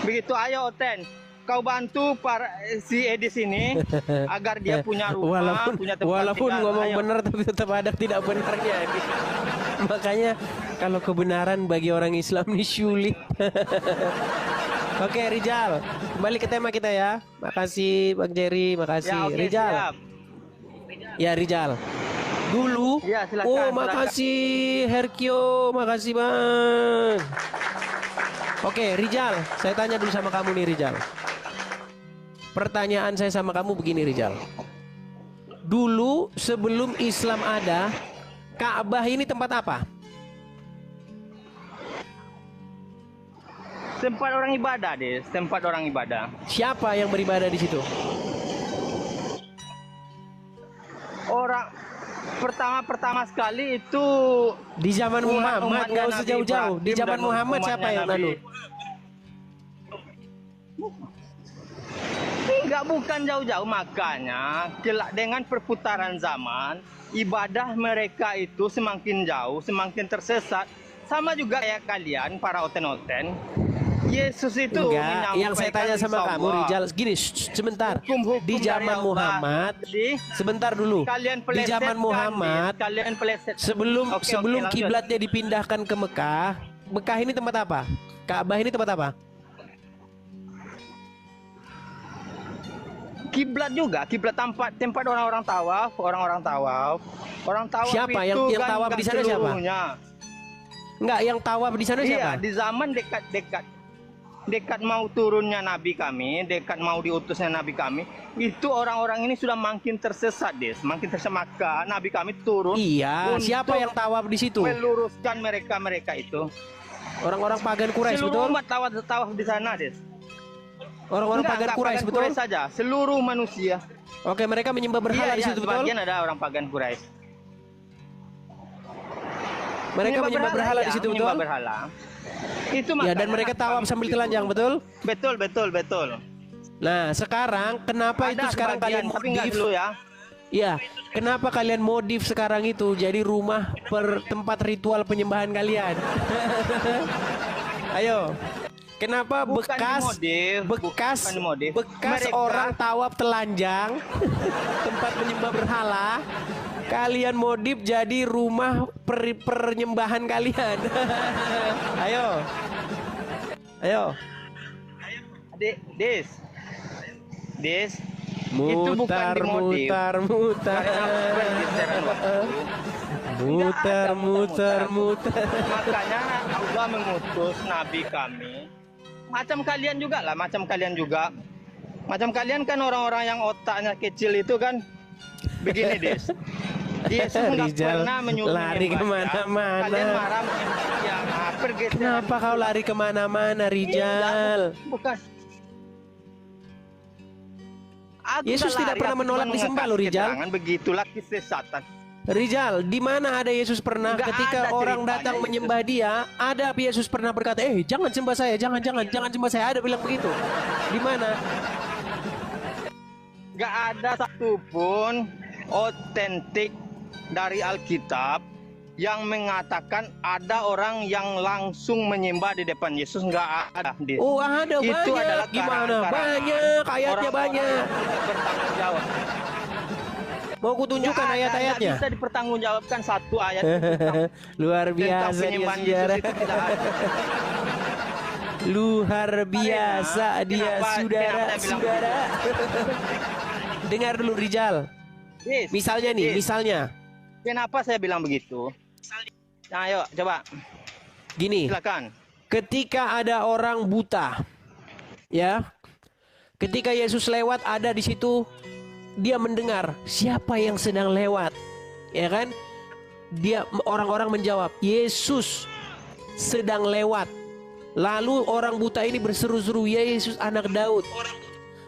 Begitu, ayo Oten, kau bantu si Edis ini agar dia punya rumah, punya tempat
walaupun
tinggal.
ngomong
Ayo.
benar tapi tetap ada tidak benarnya. Makanya kalau kebenaran bagi orang Islam ini sulit. Oke, Rijal, kembali ke tema kita ya. Makasih Bang Jerry, makasih
Ya, oke,
Rijal.
siap.
Ya Rijal. Dulu.
Ya, silakan,
Oh,
silakan.
makasih Herkio, makasih Bang. Oke, Rijal, saya tanya dulu sama kamu nih, Rijal. Pertanyaan saya sama kamu begini, Rijal. Dulu sebelum Islam ada, Ka'bah ini tempat apa?
Tempat orang ibadah, Des, tempat orang ibadah.
Siapa yang beribadah di situ?
Orang pertama sekali itu
Di zaman Muhammad,
umatnya
nggak usah
Nabi
jauh-jauh. Di
Ibrahim
zaman
dan
Muhammad siapa
umatnya
yang
Nabi.
lalu?
Enggak, bukan jauh-jauh, makanya dengan perputaran zaman ibadah mereka itu semakin jauh, semakin tersesat. Sama juga kayak kalian para oten-oten. Yesus itu
Enggak, yang saya tanya sama kamu, Rijal, gini, sebentar.
Hukum-hukum
Di
dari
zaman
Allah.
Muhammad,
Jadi,
sebentar dulu.
kalian
Di
pelesetkan,
zaman Muhammad,
Des, kalian peleset.
sebelum
Oke,
sebelum
lanjut.
kiblatnya dipindahkan ke Mekah, Mekah ini tempat apa? Ka'bah ini tempat apa?
Kiblat juga, kiblat tempat orang-orang tawaf, orang tawaf. Orang tawaf
Siapa
itu
yang
kan
tawaf
nggak
di sana siapa?
seluruhnya.
Enggak, yang tawaf di sana
Iya,
siapa?
di zaman dekat mau turunnya Nabi kami, dekat mau diutusnya Nabi kami, itu orang-orang ini sudah makin tersesat, Des, makin tersesat. Maka Nabi kami turun.
Iya,
untuk
siapa yang tawaf di situ?
meluruskan mereka itu.
Orang-orang pagan Quraisy,
Seluruh
betul?
umat tawaf di sana, Des.
Orang-orang pagan Quraisy, betul?
Quraisy saja, seluruh manusia.
Oke, mereka menyembah berhala
Iya,
di
iya,
situ, betul?
sebagian ada orang pagan Quraisy.
Mereka menyembah berhala di situ, betul?
Menyembah berhala. Itu
Ya, dan
makanya
mereka tawaf
kami
sambil
begitu.
telanjang, betul?
Betul.
Nah, sekarang kenapa itu sekarang kalian
tapi nggak
modif?
dulu ya.
Iya, kenapa kalian modif sekarang itu jadi rumah tempat ritual penyembahan kalian? Ayo. Kenapa
Bukan
bekas
dimodif,
bekas
bukan dimodif.
bekas
Mereka-
orang tawaf telanjang tempat menyembah berhala kalian modif jadi rumah penyembahan kalian. Ayo. Ayo.
Des. Itu bukan
Mutar,
dimodif.
mutar, mutar.
Karena pergeseran waktu.
Mutar, mutar, mutar.
Makanya Allah mengutus Nabi kami. Macam kalian juga lah, macam kalian juga. Macam kalian kan orang-orang yang otaknya kecil itu kan begini, Des. Yesus nggak
Rijal
pernah menyuruh
lari
menyembah dia.
kemana-mana.
Kalian marah menyembah dia. Nah, pergeseran.
Kenapa kau lari kemana-mana, Rijal?
Bukan. Aku
Yesus
tak
tidak
lari,
pernah
aku
menolak
cuma
disembah
mengangkat
loh, Rijal.
keterangan. Begitulah kesesatan.
Rijal, di mana ada Yesus pernah
Nggak
ketika
ada
orang
ceritanya
datang
itu.
menyembah dia, ada Yesus pernah berkata, jangan sembah saya, jangan sembah saya. Ada bilang begitu. Di mana?
Gak ada satupun otentik dari Alkitab yang mengatakan ada orang yang langsung menyembah di depan Yesus. Nggak ada. Des.
Oh, ada
Itu adalah
banyak. Gimana?
karangan-karangan
Banyak, ayatnya
orang-orang
banyak.
yang tidak bertanggung jawab.
Mau kutunjukkan ayat-ayatnya?
Nggak bisa dipertanggungjawabkan satu ayat
Luar
tentang
biasa dia
penyembahan
sejarah.
Yesus itu tidak ada.
Luar biasa dia, saudara-saudara. Dengar dulu Rijal.
Yes.
Misalnya nih, misalnya.
Kenapa saya bilang begitu? Nah, ayo coba.
Gini.
Silakan.
Ketika ada orang buta, ya. Ketika Yesus lewat ada di situ, dia mendengar siapa yang sedang lewat, ya kan? Dia orang-orang menjawab, Yesus sedang lewat. Lalu orang buta ini berseru-seru, ya Yesus anak Daud.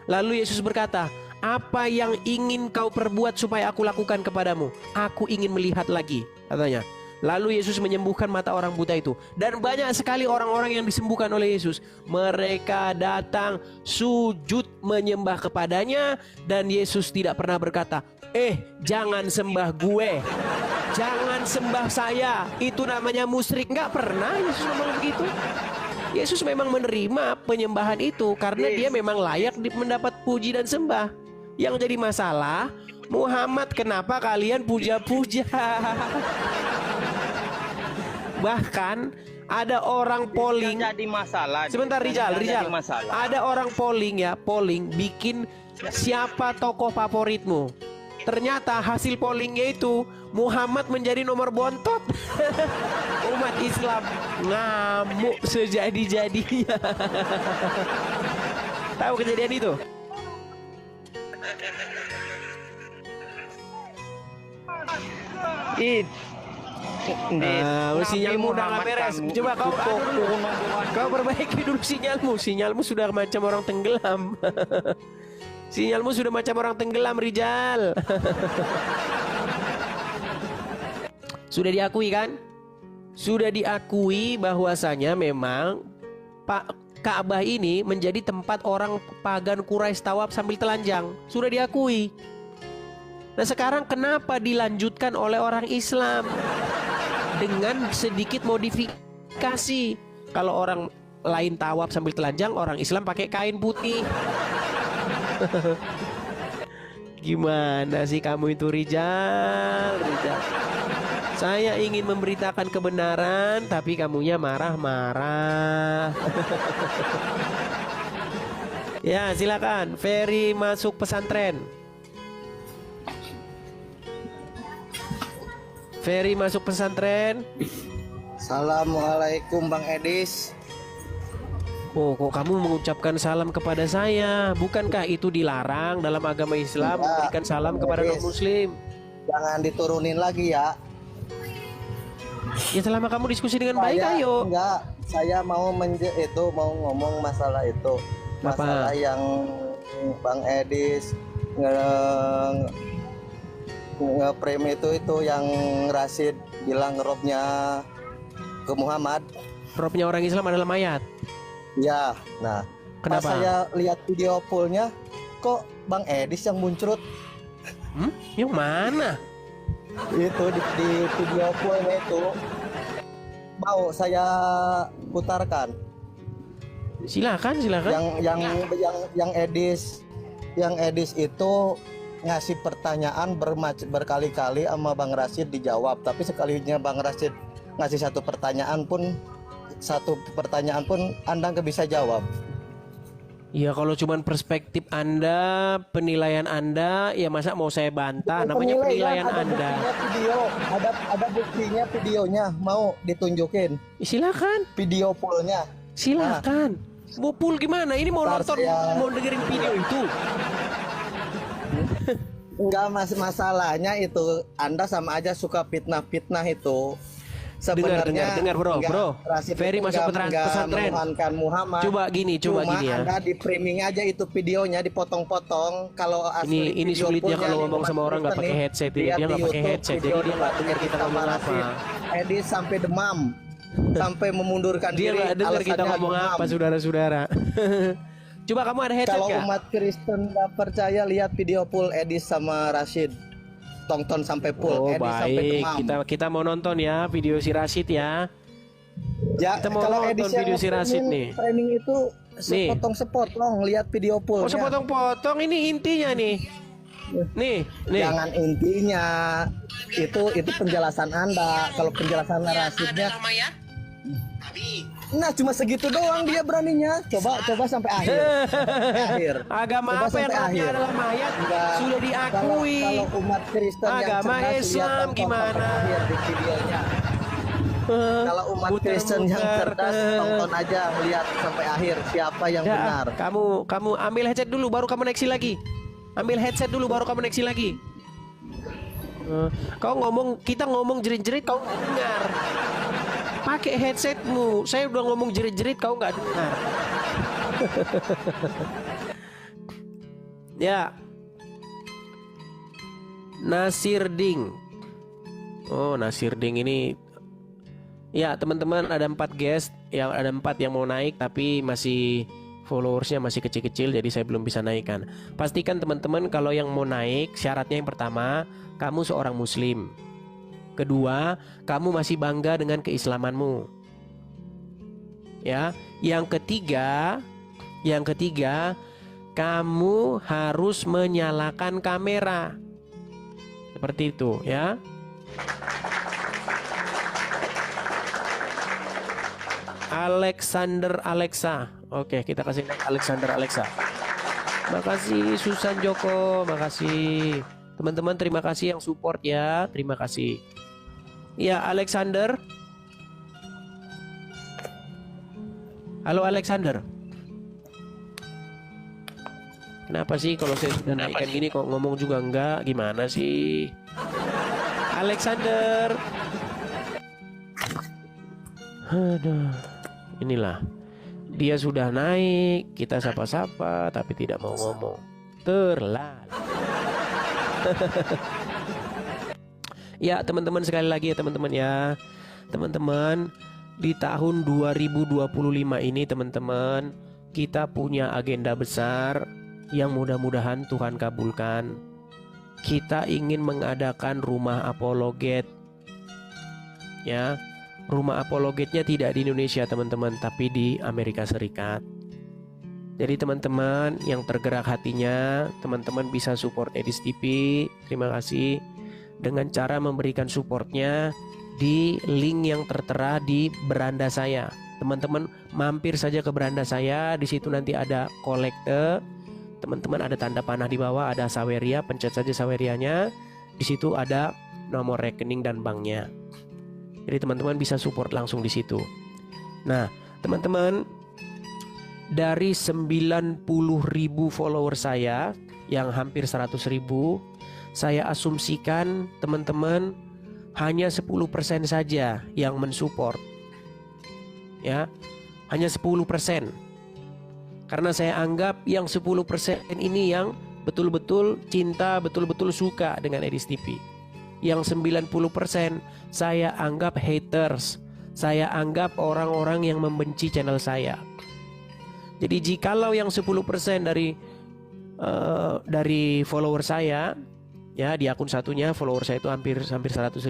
Lalu Yesus berkata, apa yang ingin kau perbuat supaya aku lakukan kepadamu? Aku ingin melihat lagi, katanya. Lalu Yesus menyembuhkan mata orang buta itu. Dan banyak sekali orang-orang yang disembuhkan oleh Yesus. Mereka datang sujud menyembah kepadanya. Dan Yesus tidak pernah berkata, jangan sembah gue, jangan sembah saya, itu namanya musyrik. Nggak pernah Yesus ngomong begitu. Yesus memang menerima penyembahan itu karena dia memang layak mendapat puji dan sembah. Yang jadi masalah, Muhammad, kenapa kalian puja-puja? Bahkan ada orang polling.
Jadi masalah.
Sebentar Rijal. Ada orang polling bikin siapa tokoh favoritmu. Ternyata hasil pollingnya itu Muhammad menjadi nomor bontot. Umat Islam ngamuk sejadi-jadinya. Tahu kejadian itu? Sinyalmu udah nggak beres. Coba kau perbaiki dulu sinyalmu. Sinyalmu sudah macam orang tenggelam. Sinyalmu sudah macam orang tenggelam, Rijal. Sudah diakui kan? Sudah diakui bahwasanya memang Pak Ka'bah ini menjadi tempat orang pagan Quraisy tawaf sambil telanjang. Sudah diakui. Nah sekarang kenapa dilanjutkan oleh orang Islam dengan sedikit modifikasi? Kalau orang lain tawaf sambil telanjang, orang Islam pakai kain putih. Gimana sih kamu itu Rijal? Saya ingin memberitakan kebenaran, tapi kamunya marah-marah. Ya silakan, Ferry masuk pesantren. Ferry masuk pesantren.
Assalamualaikum Bang Edis.
Oh, kok kamu mengucapkan salam kepada saya? Bukankah itu dilarang dalam agama Islam memberikan salam kepada non-muslim?
Jangan diturunin lagi ya.
Ya selama kamu diskusi dengan baik, ayo.
Enggak, saya mau mau ngomong masalah itu. Masalah yang Bang Edis nge-frame itu yang Rashid bilang robnya ke Muhammad.
Robnya orang Islam adalah mayat.
Ya, nah,
kenapa?
Pas saya lihat video poolnya, kok Bang Edis yang muncrat?
Yang mana?
Itu di video poolnya itu. Mau saya putarkan?
Silakan.
Yang Edis itu ngasih pertanyaan berkali-kali sama Bang Rashid dijawab, tapi sekalinya Bang Rashid ngasih satu pertanyaan pun Anda nggak bisa jawab.
Ya kalau cuman perspektif Anda, penilaian Anda, ya masa mau saya bantah? Namanya penilaian Anda.
Ada buktinya, videonya mau ditunjukin.
Silakan.
Video poolnya.
Silakan. Mau pool gimana? Ini mau nonton, mau dengerin video itu.
Enggak, masalahnya itu Anda sama aja suka fitnah itu. Sebenarnya
dengar bro. Ferry masuk pesantren.
Muhammad.
Coba gini ya.
Anda di framing aja itu videonya, dipotong-potong. Kalau asli
ini sulitnya kalau ngomong sama orang nggak pakai headset. Dia nggak pakai headset, jadi dia nggak dengar kita ngomong apa.
Edis sampai demam, sampai memundurkan diri.
Dia nggak dengar kita ngomong apa, saudara-saudara. Coba kamu ada headset
kalau
gak?
Umat Kristen nggak percaya, lihat video full Edis sama Rashid. Tonton sampai full.
Oh
Edis sampai demam.
kita mau nonton ya video si Rashid ya. Kita mau
kalau
nonton video si Rashid nih.
Training itu sepotong-sepotong, lihat video full.
Oh sepotong-potong, ini intinya nih. Nih.
Jangan intinya. Itu penjelasan Anda. Kalau penjelasan Rashidnya. Nah, cuma segitu doang dia beraninya. Coba sampai akhir. Akhir.
Agama
Coba
apa yang
sampai
rohnya
akhir.
adalah mayat
Enggak.
sudah diakui.
Kalau umat Kristen yang
Agama
cerdas, lihat
Islam
tonton
gimana?
sampai akhir di videonya. Kalau umat Kristen yang cerdas, tonton aja, lihat sampai akhir siapa yang
Ya,
benar.
kamu ambil headset dulu baru kamu neksi lagi. Ambil headset dulu baru kamu neksi lagi. Kita ngomong jerit-jerit kau nggak dengar. Pakai headsetmu. Saya udah ngomong jerit-jerit kau nggak dengar. Ya. Nasirding. Oh, Nasirding ini. Ya, teman-teman ada 4 guest, ada 4 yang mau naik tapi masih followersnya masih kecil-kecil, jadi saya belum bisa naikkan. Pastikan teman-teman kalau yang mau naik, syaratnya yang pertama, kamu seorang muslim. Kedua, kamu masih bangga dengan keislamanmu. Ya, yang ketiga, kamu harus menyalakan kamera. Seperti itu, ya. Alexander Alexa. Oke, kita kasih like Alexander Alexa. Makasih Susan Joko, makasih. Teman-teman terima kasih yang support ya, terima kasih. Ya, Alexander. Halo Alexander. Kenapa sih kalau saya sudah naikkan gini kok ngomong juga enggak? Gimana sih? Alexander. Aduh. Inilah. Dia sudah naik, kita sapa-sapa tapi tidak mau ngomong. Terlalu. Ya, teman-teman sekali lagi ya teman-teman ya. Teman-teman, di tahun 2025 ini teman-teman, kita punya agenda besar yang mudah-mudahan Tuhan kabulkan. Kita ingin mengadakan rumah apologet. Ya. Rumah apologetnya tidak di Indonesia teman-teman, tapi di Amerika Serikat. Jadi teman-teman yang tergerak hatinya, teman-teman bisa support Edis TV. Terima kasih. Dengan cara memberikan supportnya di link yang tertera di beranda saya. Teman-teman mampir saja ke beranda saya. Di situ nanti ada kolekte. Teman-teman ada tanda panah di bawah, ada saweria. Pencet saja sawerianya. Di situ ada nomor rekening dan banknya. Jadi teman-teman bisa support langsung di situ. Nah, teman-teman, dari 90.000 follower saya yang hampir 100.000, saya asumsikan teman-teman hanya 10% saja yang mensupport. Ya, hanya 10%. Karena saya anggap yang 10% ini yang betul-betul cinta, betul-betul suka dengan Edis TV. Yang 90% saya anggap haters. Saya anggap orang-orang yang membenci channel saya. Jadi jikalau yang 10% dari follower saya, ya di akun satunya follower saya itu hampir 100.000,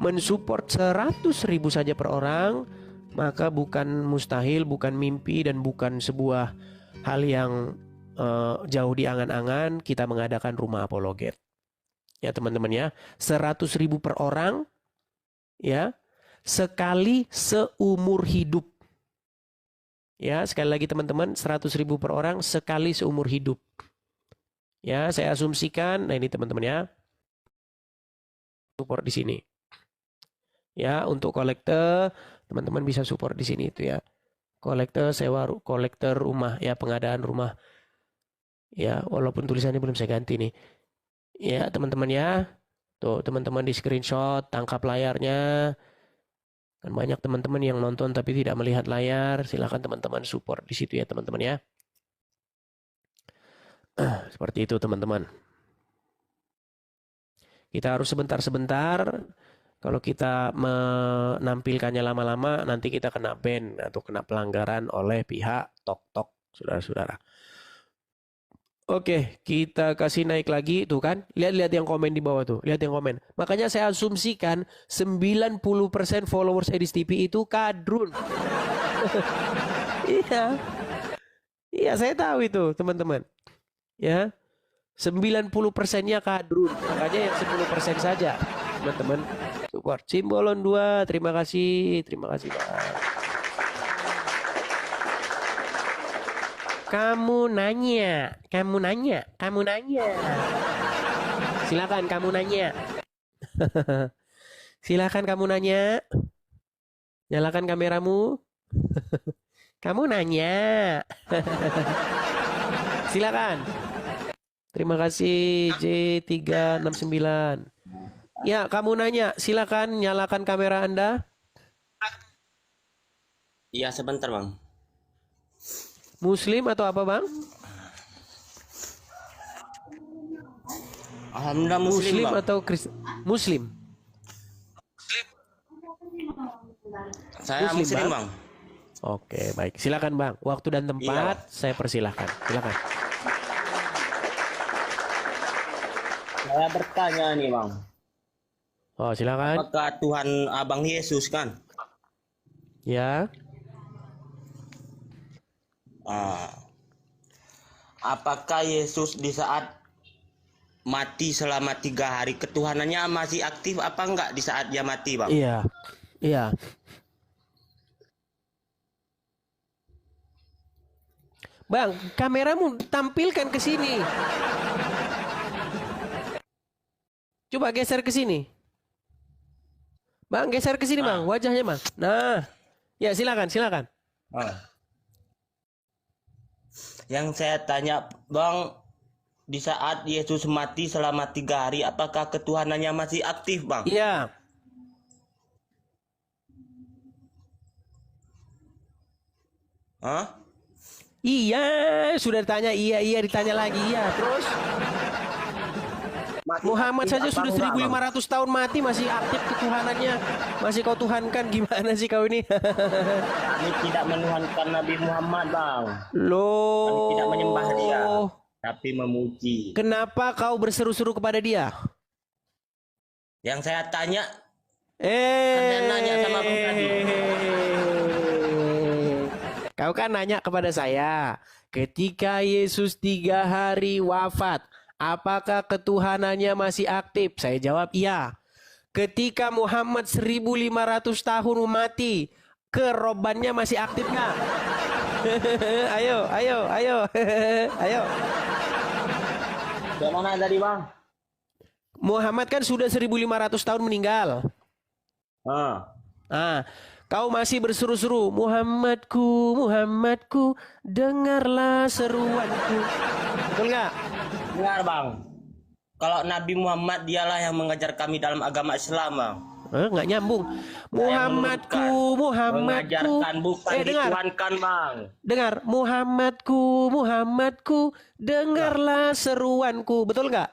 mensupport 100.000 saja per orang, maka bukan mustahil, bukan mimpi, dan bukan sebuah hal yang jauh di angan-angan kita mengadakan rumah apologet. Ya teman-teman ya, 100.000 per orang, ya sekali seumur hidup. Ya sekali lagi teman-teman, 100.000 per orang sekali seumur hidup. Ya saya asumsikan, nah ini teman-teman ya, support di sini. Ya untuk kolektor, teman-teman bisa support di sini itu ya. Kolektor sewa, kolektor rumah, ya pengadaan rumah. Ya walaupun tulisannya belum saya ganti nih. Ya teman-teman ya, tuh teman-teman di screenshot, tangkap layarnya. Kan banyak teman-teman yang nonton tapi tidak melihat layar. Silahkan teman-teman support di situ ya teman-teman ya. Seperti itu teman-teman. Kita harus sebentar-sebentar. Kalau kita menampilkannya lama-lama, nanti kita kena ban atau kena pelanggaran oleh pihak TokTok, saudara-saudara. Oke, kita kasih naik lagi tuh kan. Lihat-lihat yang komen di bawah tuh. Lihat yang komen. Makanya saya asumsikan 90% followers Edis TV itu kadrun. Iya. Iya, saya tahu itu, teman-teman. Ya. 90%-nya kadrun. Makanya yang 10% saja, teman-teman. Support Simbolon 2, terima kasih. Terima kasih, Pak. Kamu nanya. Silakan kamu nanya. Silakan kamu nanya. Nyalakan kameramu. Kamu nanya. Silakan. Terima kasih J369. Ya, kamu nanya. Silakan nyalakan kamera Anda.
Iya, sebentar, Bang.
Muslim atau apa, Bang?
Alhamdulillah
Muslim
Bang.
atau Kristen? Muslim.
Saya Muslim, Bang.
Oke, baik. Silakan, Bang. Waktu dan tempat saya persilahkan. Silakan.
Saya bertanya nih, Bang.
Oh, silakan.
Apakah Tuhan Abang Yesus kan?
Ya.
Apakah Yesus di saat mati selama 3 hari ketuhanannya masih aktif apa enggak di saat dia mati, Bang?
Iya. Iya. Bang, kameramu tampilkan ke sini. Coba geser ke sini. Bang, geser ke sini, Bang. Wajahnya, Bang. Nah. Ya, silakan.
Yang saya tanya, Bang, di saat Yesus mati selama 3 hari, apakah ketuhanannya masih aktif, Bang?
Iya.
Hah?
Iya, sudah ditanya. Iya, ditanya lagi. Iya, terus? Muhammad saja sudah 1500 tahun mati masih aktif ketuhanannya. Masih kau tuhankan, gimana sih kau ini?
Kami tidak menuhankan Nabi Muhammad, Bang.
Loh.
Kami tidak menyembah dia, tapi memuji.
Kenapa kau berseru-seru kepada dia?
Yang saya tanya, Anda nanya sama Bang tadi.
Kau kan nanya kepada saya, ketika Yesus 3 hari wafat, apakah ketuhanannya masih aktif? Saya jawab iya. Ketika Muhammad 1500 tahun mati, kerobannya masih aktif nggak? Ayo. Ayo.
Yang mana tadi, Bang?
Muhammad kan sudah 1500 tahun meninggal. Kau masih berseru-seru, Muhammadku, dengarlah seruanku. Betul nggak?
Benar, Bang. Kalau Nabi Muhammad dialah yang mengajar kami dalam agama Islam, Bang.
Nggak nyambung. Muhammadku.
Mengajarkan bukan
Dengar.
dituhankan, Bang.
Dengar, Muhammadku, dengarlah seruanku. Betul nggak?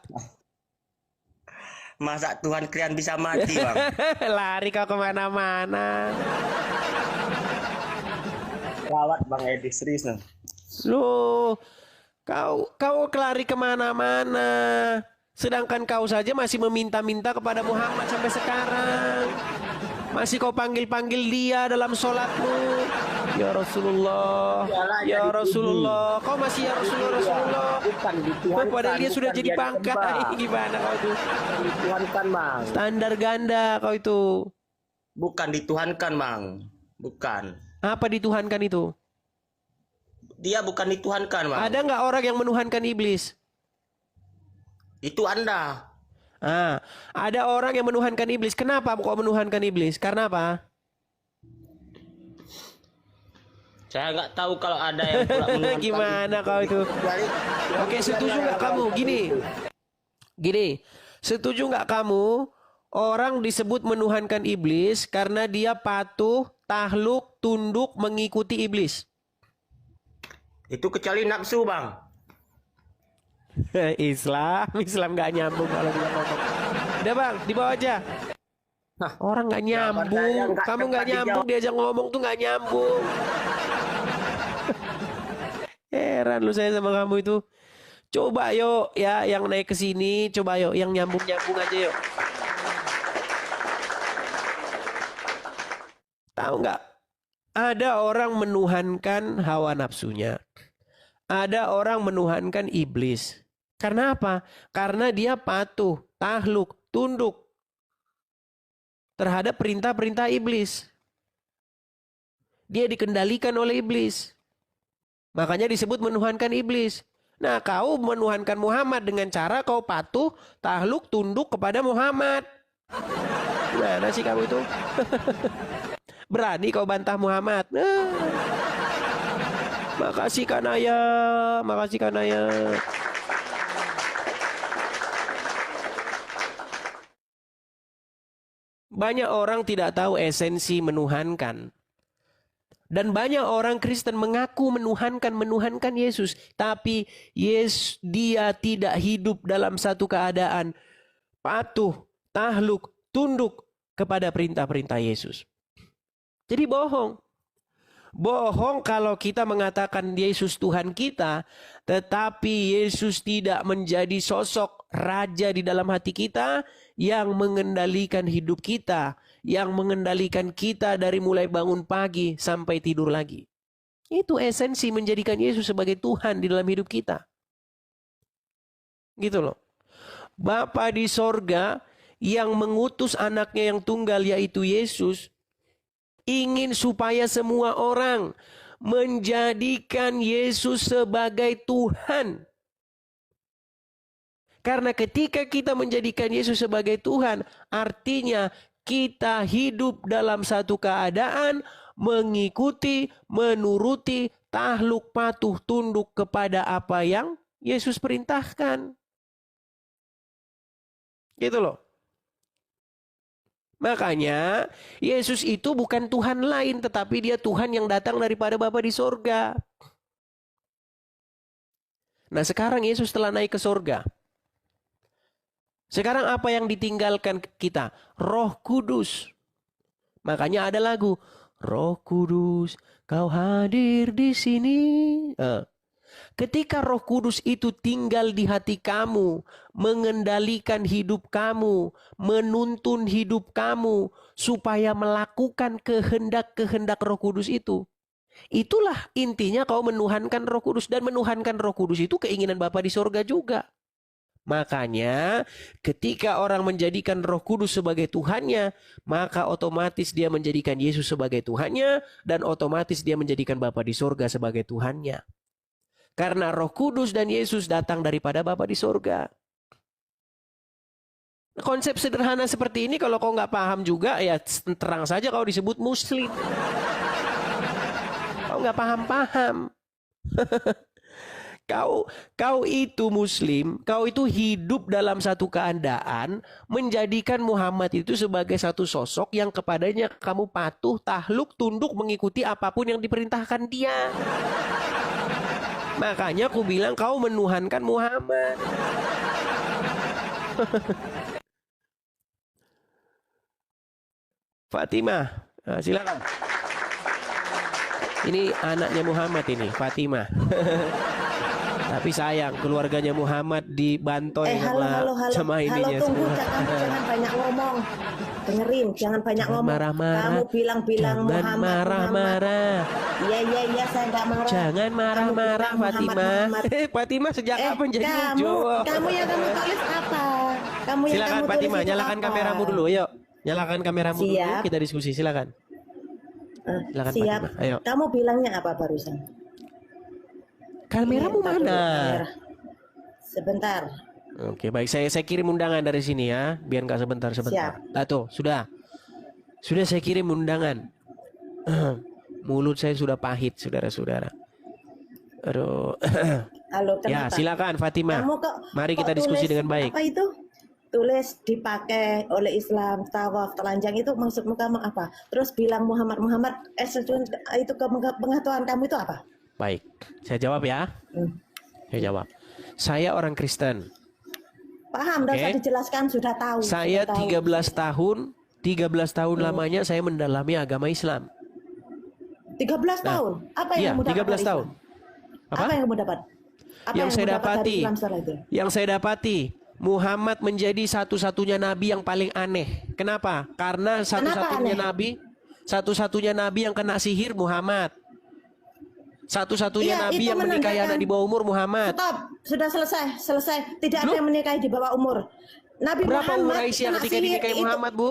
Masa Tuhan kalian bisa mati, Bang?
Lari kau kemana-mana.
Lawat, Bang Edi, serius, Bang.
Loh, kau lari kemana-mana. Sedangkan kau saja masih meminta-minta kepada Muhammad sampai sekarang. Masih kau panggil-panggil dia dalam sholatmu. Ya Rasulullah, ya Rasulullah. Kau masih ya Rasulullah.
Bukan dituhankan.
Padahal dia sudah jadi bangkai. Gimana kau itu?
Dituhankan, Bang.
Standar ganda kau itu.
Bukan dituhankan, Bang. Bukan.
Apa dituhankan itu?
Dia bukan dituhankan, Bang.
Ada nggak orang yang menuhankan iblis?
Itu Anda.
Ada orang yang menuhankan iblis. Kenapa kok menuhankan iblis? Karena apa?
Saya nggak tahu kalau ada yang pula menuhankan.
Gimana kau itu? Oke, setuju nggak kamu? Gini, setuju nggak kamu? Orang disebut menuhankan iblis karena dia patuh, takluk, tunduk, mengikuti iblis.
Itu kecuali nafsu, Bang.
Islam nggak nyambung kalau dia ngomong. Udah, Bang, dibawa aja. Orang nggak nyambung. Kamu nggak nyambung, diajak ngomong tuh nggak nyambung. Heran lu saya sama kamu itu. Coba yuk ya yang naik ke sini, coba yuk yang nyambung-nyambung aja yuk. Tahu nggak? Ada orang menuhankan hawa nafsunya. Ada orang menuhankan iblis. Karena apa? Karena dia patuh, takluk, tunduk terhadap perintah-perintah iblis. Dia dikendalikan oleh iblis. Makanya disebut menuhankan iblis. Nah, kau menuhankan Muhammad dengan cara kau patuh, takluk, tunduk kepada Muhammad. Gimana sih kamu itu? Berani kau bantah Muhammad. Makasih Kanaya, makasih Kanaya. Banyak orang tidak tahu esensi menuhankan. Dan banyak orang Kristen mengaku menuhankan Yesus. Tapi dia tidak hidup dalam satu keadaan patuh, takluk, tunduk kepada perintah-perintah Yesus. Jadi bohong. Bohong kalau kita mengatakan Yesus Tuhan kita, tetapi Yesus tidak menjadi sosok raja di dalam hati kita yang mengendalikan hidup kita, yang mengendalikan kita dari mulai bangun pagi sampai tidur lagi. Itu esensi menjadikan Yesus sebagai Tuhan di dalam hidup kita. Gitu loh. Bapa di sorga yang mengutus anaknya yang tunggal yaitu Yesus, ingin supaya semua orang menjadikan Yesus sebagai Tuhan. Karena ketika kita menjadikan Yesus sebagai Tuhan, artinya kita hidup dalam satu keadaan mengikuti, menuruti, takluk, patuh, tunduk kepada apa yang Yesus perintahkan. Gitu loh. Makanya Yesus itu bukan Tuhan lain, tetapi dia Tuhan yang datang daripada Bapa di sorga. Nah sekarang Yesus telah naik ke sorga. Sekarang apa yang ditinggalkan kita? Roh Kudus. Makanya ada lagu, Roh Kudus, kau hadir di sini. Ketika Roh Kudus itu tinggal di hati kamu, mengendalikan hidup kamu, menuntun hidup kamu, supaya melakukan kehendak-kehendak Roh Kudus itu. Itulah intinya kau menuhankan Roh Kudus. Dan menuhankan Roh Kudus itu keinginan Bapa di sorga juga. Makanya ketika orang menjadikan Roh Kudus sebagai Tuhannya, maka otomatis dia menjadikan Yesus sebagai Tuhannya, dan otomatis dia menjadikan Bapa di sorga sebagai Tuhannya. Karena Roh Kudus dan Yesus datang daripada Bapa di sorga. Konsep sederhana seperti ini kalau kau nggak paham juga, ya terang saja kau disebut Muslim. Kau nggak paham-paham. Kau itu Muslim, kau itu hidup dalam satu keadaan menjadikan Muhammad itu sebagai satu sosok yang kepadanya kamu patuh, takluk, tunduk, mengikuti apapun yang diperintahkan dia. Makanya aku bilang kau menuhankan Muhammad. Fatimah, nah, silakan. Ini anaknya Muhammad ini, Fatimah. Tapi sayang keluarganya Muhammad dibantoy sama ininya
tunggu,
semua.
jangan banyak ngomong. Dengerin, jangan banyak ngomong.
Marah-marah.
Kamu bilang
Jangan marah-marah.
Iya, saya nggak marah.
Jangan marah-marah, Fatimah. Fatimah sejak kapan jadi muncul?
Kamu yang kamu tulis apa?
Silakan Fatimah, nyalakan kameramu dulu, yuk. Nyalakan kameramu dulu,
Siap.
kita diskusi, silakan. Silakan
Siap.
Fatimah, ayo.
Kamu bilangnya apa barusan?
Kameramu
Iya,
mana?
kamera. Sebentar.
Oke, baik. Saya kirim undangan dari sini ya, biar nggak sebentar.
Siap.
Tuh, sudah saya kirim undangan. Mulut saya sudah pahit, saudara-saudara. Aduh.
Halo,
Ya,
kenapa?
silakan Fatimah. Mari kita
kok
diskusi
tulis
dengan baik.
Apa itu? Tulis dipakai oleh Islam, tawaf, telanjang, itu maksudmu kamu apa? Terus bilang Muhammad, itu pengetahuan kamu itu apa?
Baik, saya jawab ya. Saya jawab. Saya orang Kristen.
Paham, udah usah dijelaskan, sudah tahu.
Saya
sudah tahu.
13 tahun lamanya saya mendalami agama Islam.
13 tahun? Apa yang
Iya,
kamu dapat
13
dari
tahun.
Islam? Apa yang kamu dapat? Apa
Yang saya
kamu dapat dari
dapati,
Islam setelah itu?
yang saya dapati, Muhammad menjadi satu-satunya nabi yang paling aneh. Kenapa? Karena satu-satunya nabi yang kena sihir Muhammad. Satu-satunya
Iya,
nabi
itu
yang menikahi
menandakan-
anak di bawah umur Muhammad.
Stop, sudah selesai. Tidak ada yang menikahi di bawah umur. Nabi
Berapa umur
Muhammad
Aisyah
kena
ketika
sihir
dinikahi
itu.
Muhammad, Bu?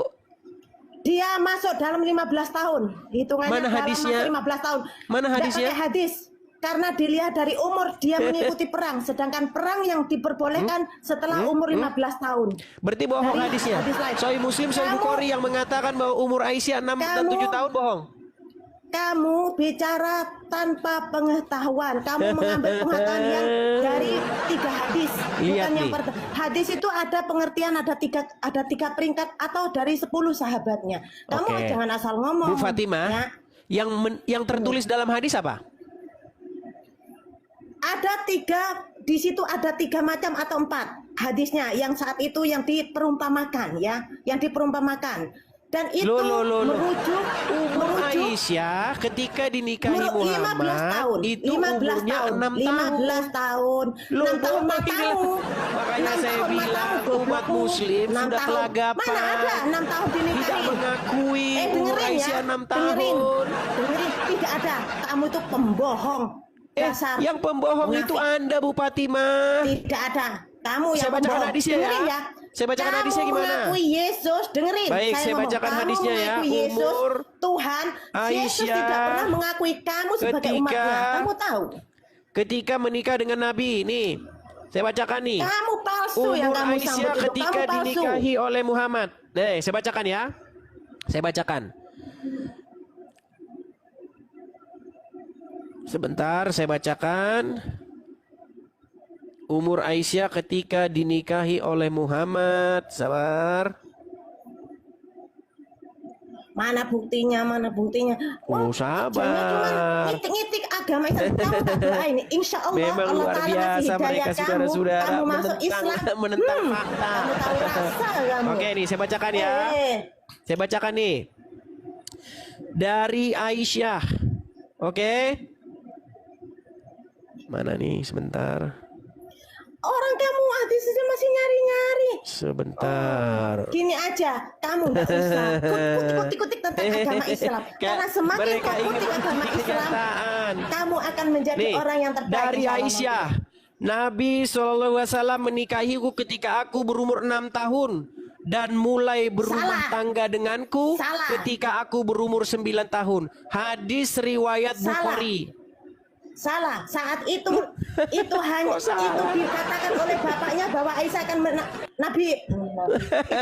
Dia masuk dalam 15 tahun. Hitungannya
Mana
dalam
hadisnya?
masuk 15 tahun.
Mana
Nggak
hadisnya?
pakai hadis. Karena dilihat dari umur dia mengikuti perang, sedangkan perang yang diperbolehkan setelah umur 15 tahun.
Berarti bohong
Dari
hadisnya.
hadis lain.
Sahih Muslim, Sahih
Kamu-
Bukhari yang mengatakan bahwa umur Aisyah 6 dan 7 tahun bohong.
Kamu bicara tanpa pengetahuan. Kamu mengambil pengetahuan yang dari 3 hadis.
Lihat
Bukan yang
nih.
hadis itu ada pengertian, ada tiga peringkat atau dari 10 sahabatnya. Kamu
Oke.
jangan asal ngomong.
Bu Fatimah,
Ya.
yang tertulis dalam hadis apa?
Ada 3, di situ ada 3 macam atau 4 hadisnya yang saat itu yang diperumpamakan ya, yang diperumpamakan. Dan itu merujuk
Aisyah ketika dinikahi
15
Muhammad
tahun,
itu
15
umurnya
tahun,
6 tahun.
15 tahun, 6 tahun matamu.
Makanya saya bilang umat muslim sudah kelagapan.
Mana ada 6 tahun dinikahi?
Tidak mengakui umur
dengerin
Aisyah 6 tahun.
Dengerin, tidak ada. Kamu itu pembohong. Dasar
Yang pembohong
munafik.
itu Anda, Bu Fatimah.
Tidak ada. Kamu
Saya
yang
bacakan
pembohong.
hadisnya ya.
Dengerin ya.
Saya bacakan hadisnya gimana?
Kamu mengakui Yesus, dengerin.
Baik, saya
ngomong.
bacakan
Kamu
hadisnya ya.
mengakui Yesus,
Umur
Tuhan. Yesus
Aisyah
tidak pernah mengakui kamu sebagai
ketika-
umatnya. Kamu tahu?
Ketika menikah dengan Nabi, nih. Saya bacakan nih.
Kamu palsu
Umur
yang kamu
Aisyah
sambut itu.
ketika
Kamu palsu.
dinikahi oleh Muhammad. Nih, saya bacakan ya. Saya bacakan. Sebentar, saya bacakan. Umur Aisyah ketika dinikahi oleh Muhammad. Sabar.
Mana buktinya? Mana buktinya?
Oh, sabar.
Cuma ngitik-ngitik agama Islam. Tahu tak doa ini? Insya Allah
Memang
Allah
luar
Ta'ala ngasih
biasa
hidayah
mereka
kamu.
saudara-saudara
Kamu masuk Islam.
menentang fakta.
Kamu tahu rasa kamu.
Oke nih, saya bacakan ya. Saya bacakan nih. Dari Aisyah. Oke. Mana nih? Sebentar.
Orang kamu hadisnya masih nyari-nyari.
Sebentar.
Gini aja, kamu nggak usah kutik-kutik tentang agama Islam. Karena semakin
mereka
kau kutik
ingin
agama
membuktikan
Islam,
kenyataan.
kamu akan menjadi
Nih,
orang yang terbaik.
dari
insya Allah
Aisyah. Nabi SAW menikahiku ketika aku berumur 6 tahun. Dan mulai berumah
Salah.
tangga denganku
Salah.
ketika aku berumur 9 tahun. Hadis riwayat
Salah.
Bukhari.
Salah. Saat itu hanya
Kok salah?
itu dikatakan oleh bapaknya bahwa Aisyah akan Nabi. Itu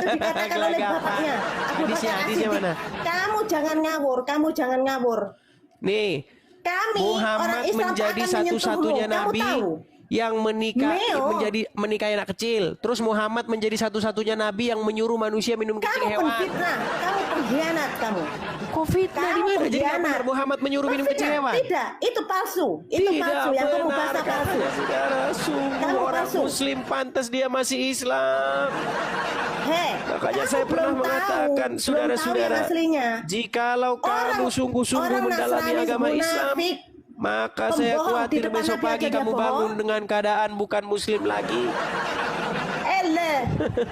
dikatakan oleh
Gelagapan.
bapaknya. Abu
Hadisnya-
Bakar
hadisnya
As-Siddiq.
mana?
Kamu jangan ngawur. Kamu jangan ngawur.
Nih,
Kami orang
Muhammad
Islam
menjadi
akan
satu-satunya
menyentuhmu.
nabi
Kamu tahu?
yang menikahi anak kecil. Terus Muhammad menjadi satu-satunya nabi yang menyuruh manusia minum kencing
Kamu
hewan.
penfitnah. Kamu pengkhianat kamu.
Covid di
Kamu
mana? Jadi nggak
pengkhianat.
benar Muhammad menyuruh minum kencing
Penfitnah.
hewan.
Tidak, itu palsu. Itu palsu yang kamu
benar
bahasa palsu.
katanya, saudara. Sungguh
Kamu
orang
palsu.
Muslim pantas dia masih Islam.
Hei,
Makanya
kamu
saya pernah
belum
mengatakan,
tahu, belum tahu
saudara-saudara,
yang aslinya.
jikalau kamu sungguh-sungguh
orang
mendalami
Nasrani
agama Islam,
munafik,
maka saya
pembohong,
khawatir
di depan
besok
Nabi
pagi
aja dia
kamu bangun
bohong.
dengan keadaan bukan Muslim lagi.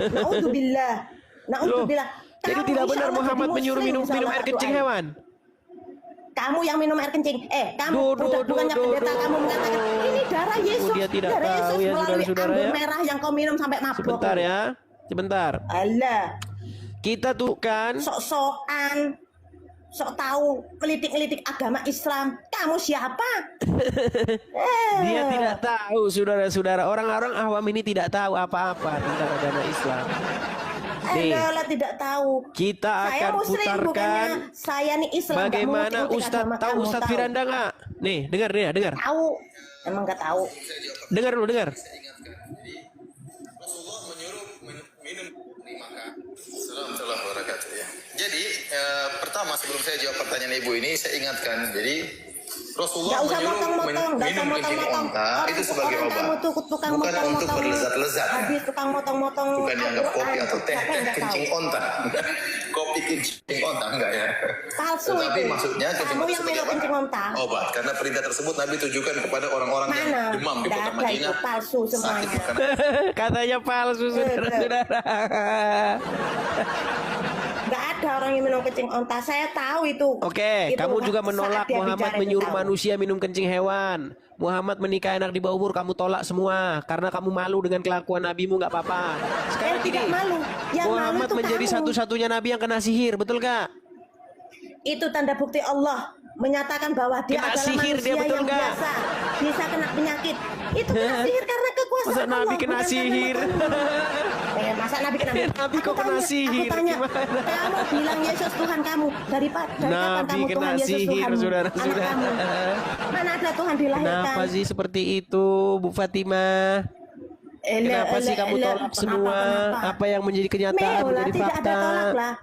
Naudzubillah. Naudzubillah.
Jadi
Kamu
tidak
insya
benar
Allah
Muhammad
jadi
menyuruh
Muslim,
minum
insya Allah,
air
tak
kencing
doain.
hewan.
Kamu yang minum air kencing. Kamu bukannya pendeta kamu mengatakan ini darah Yesus.
Dia tidak
darah
tahu
Yesus
ya,
melalui
saudara-saudara
anggur
ya.
merah yang kau minum sampai mabuk.
Sebentar ya, sebentar.
Allah.
Kita tuh kan
Sok-sokan, sok tahu melitik-melitik agama Islam. Kamu siapa?
dia tidak tahu, saudara-saudara. Orang-orang awam ini tidak tahu apa-apa tentang agama Islam. Nih,
Adalah tidak tahu.
kita
Saya
akan
Muslim,
putarkan
bukannya saya nih Islam. nggak
bagaimana
mengikuti
Ustadz
agama
tahu
kamu,
Ustadz
tahu.
Firanda nggak? Nih, dengar.
Tahu, emang nggak tahu.
Dengar dulu, dengar.
Rasulullah menyuruh minum maka. Assalamualaikum warahmatullahi wabarakatuh ya. Jadi pertama sebelum saya jawab pertanyaan ibu ini saya ingatkan. Jadi Rasulullah
Nggak usah
menyuruh
motong-motong, nggak usah
minum kencing
motong-motong.
onta itu sebagai
Orang
obat.
kamu tuh tukang
Bukan untuk
motong-motong.
berlezat-lezat.
Habis tukang motong-motong.
Bukan dianggap kopi
Al-Quran.
atau teh
Siapa yang nggak
kencing
tahu?
onta. Kopi kencing onta enggak ya.
Palsu
Tetapi
itu.
maksudnya kencing
Kamu
onta
yang
sebagai
minum kencing onta.
obat. Karena perintah tersebut Nabi tujukan kepada orang-orang yang
Mana?
demam di
Nggak
kota
ada
Madinah.
itu, palsu
Sakit
semuanya.
karena
Katanya palsu, saudara-saudara.
Nggak ada orang yang minum kencing onta. Saya tahu itu.
Oke,
Itu
kamu juga
saat
menolak
dia
Muhammad
bicara itu
menyuruh
tahu.
manusia minum kencing hewan. Muhammad menikah anak di bawah umur, kamu tolak semua karena kamu malu dengan kelakuan nabimu, nggak apa-apa. Sekarang
Saya tidak
gini,
malu. Yang malu
Muhammad
itu
menjadi
kamu.
satu-satunya nabi yang kena sihir, betul gak?
Itu tanda bukti Allah. menyatakan bahwa dia
Kena
adalah
sihir dia,
manusia
betul
yang
nggak?
biasa, bisa kena penyakit. Itu kena sihir karena
Masa
kekuasaan
Nabi
Allah,
kena
bukan
sihir?
karena masa Nabi kena
Nabi kok kena sihir?
Aku tanya,
Gimana?
kamu bilang Yesus Tuhan kamu dari kapan
Nabi
kamu
kena
Tuhan Yesus
sihir,
Tuhan anak
saudara-saudara.
kamu? Mana ada Tuhan dilahirkan?
Kenapa sih seperti itu, Bu Fatimah? Kenapa sih kamu tolak semua? Apa yang menjadi kenyataan
Meola,
menjadi
tidak
fakta?
ada tolak lah.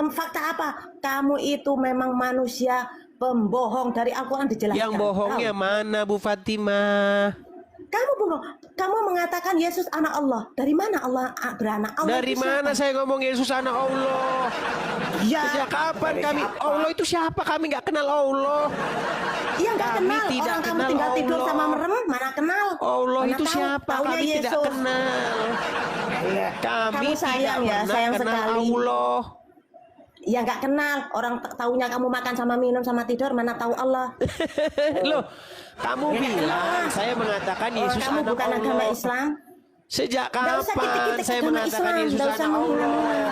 Fakta apa? Kamu itu memang manusia pembohong, dari Al-Quran dijelaskan.
Yang bohongnya
Tahu?
mana, Bu Fatimah?
Kamu bohong. Kamu mengatakan Yesus anak Allah. Dari mana Allah beranak? Allah
Dari
itu
mana
siapa?
saya ngomong Yesus anak Allah?
Ya,
Sejak kapan
dari
kami?
siapa?
Allah itu siapa? Kami nggak kenal Allah.
Iya nggak
Kami
kenal.
tidak
Orang kamu
kenal
tinggal tidur
Allah.
sama merem, mana kenal?
Allah
Mana
itu
tahu?
siapa?
Taunya
Kami tidak
Yesus.
kenal. Kami
Kamu sayang
tidak
ya,
pernah
sayang
kenal
sekali.
Allah.
Ya nggak kenal. Orang taunya kamu makan sama minum sama tidur, mana tahu Allah?
Loh, kamu
Ya,
bilang
kenal.
saya mengatakan
Orang
Yesus
kamu
anak
bukan
Allah.
agama Islam.
Sejak
Nggak usah
kapan
kritik-kritik
saya
agama
mengatakan
Islam,
Yesus
nggak usah
anak Allah?
menghina-hina.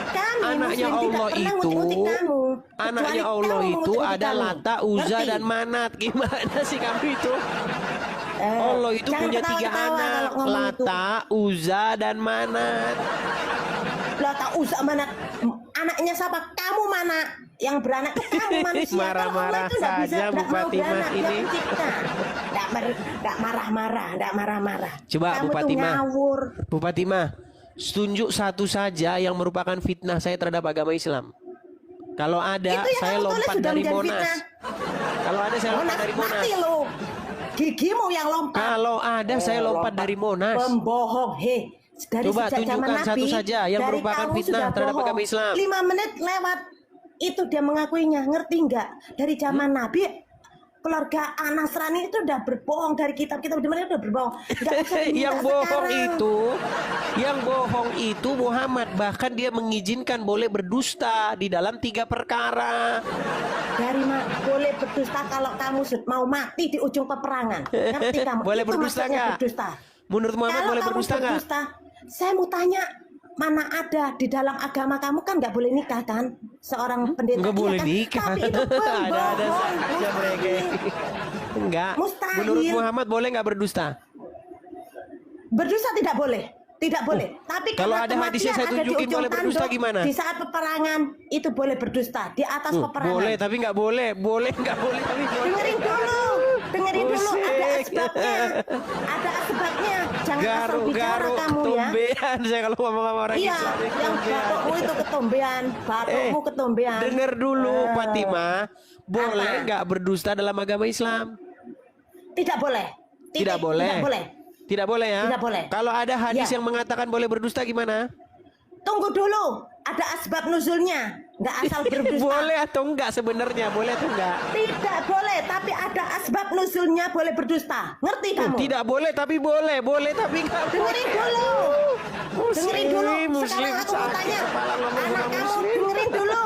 Kami
Anaknya
Muslim
Allah
tidak pernah
itu,
ngutik-ngutik kamu.
anaknya
Kecuali
Allah
kamu
itu
mengutik-ngutik
ada
kami.
Lata, Uzza
Ngerti?
dan Manat. Gimana sih kamu itu?
Eh,
Allah itu
jangan
punya 3
ketawa-ketawa
anak,
kalau ngomong itu.
Lata, Uzza dan Manat.
Lata, Uzza, Manat. Anaknya siapa? Kamu mana? Yang beranak itu kamu manusia.
Marah-marah
Kalau Allah itu nggak bisa,
saja, Bu
nggak mau
Fatimah
beranak, dia
ini.
pencipta. Nggak marah-marah, nggak marah-marah.
Coba,
kamu
Bu
tuh
Fatimah.
ngawur.
Bu Fatimah, tunjuk satu saja yang merupakan fitnah saya terhadap agama Islam. Kalau ada,
Itu yang
saya
kamu tulis
lompat
sudah
dari
menjadi
Monas.
fitnah.
Kalau ada, saya lompat dari Monas.
Mati lo. Gigimu yang lompat.
Kalau ada, saya lompat dari Monas.
Pembohong, he. Dari
Coba
sejak zaman
tunjukkan satu
Nabi,
saja yang
dari
merupakan
kamu
fitnah
sudah
terhadap
bohong.
agama Islam.
5 menit lewat, itu dia mengakuinya, ngerti nggak? Dari zaman Nabi, keluarga Nasrani itu udah berbohong, dari kitab-kitab di mana udah berbohong. Nggak usah diminta
yang bohong
sekarang.
yang bohong itu Muhammad, bahkan dia mengizinkan boleh berdusta di dalam 3 perkara.
Dari boleh berdusta kalau kamu mau mati di ujung peperangan. Ngerti kamu?
Boleh
Itu
berdusta
maksudnya
nggak?
berdusta.
Menurut Muhammad
Kalau
boleh
kamu
berdusta nggak?
saya mau tanya, mana ada di dalam agama kamu kan nggak boleh nikah kan? Seorang pendeta
Nggak
iya
boleh
kan?
nikah.
Tapi itu
Ada
pembohong,
saja mereka.
mustahil.
Enggak.
Mustahil.
Menurut Muhammad boleh nggak berdusta?
Berdusta tidak boleh. Tidak boleh. Tapi
kalau
karena
ada hadisnya
kematian
saya
ada di
tunjukin
ujung
boleh berdusta
tanduk,
gimana?
Di saat peperangan itu boleh berdusta di atas peperangan.
Boleh, tapi nggak boleh. Boleh, nggak boleh, tapi boleh.
Dengerin dulu, ada asbabnya, ada asbabnya. Jangan asal bicara kamu ya.
ketombean saya kalau ngomong sama orang
Iya,
Islam,
yang batukmu itu ketombean, batukmu ketombean.
Dengar dulu, Fatimah, boleh
Apa?
nggak berdusta dalam agama Islam?
Tidak boleh.
Tidak boleh.
Tidak boleh.
Tidak boleh ya?
Tidak boleh.
Kalau ada hadis
Ya.
yang mengatakan boleh berdusta gimana?
Tunggu dulu, ada asbab nuzulnya. Nggak asal berdusta.
Boleh atau enggak sebenarnya? Boleh atau enggak?
Tidak boleh, tapi ada asbab nuzulnya boleh berdusta. Ngerti kamu?
Tidak boleh tapi boleh. Boleh tapi enggak boleh.
Dengerin dulu. Dengerin dulu. Sekarang aku mau tanya. Anak kamu dengerin dulu.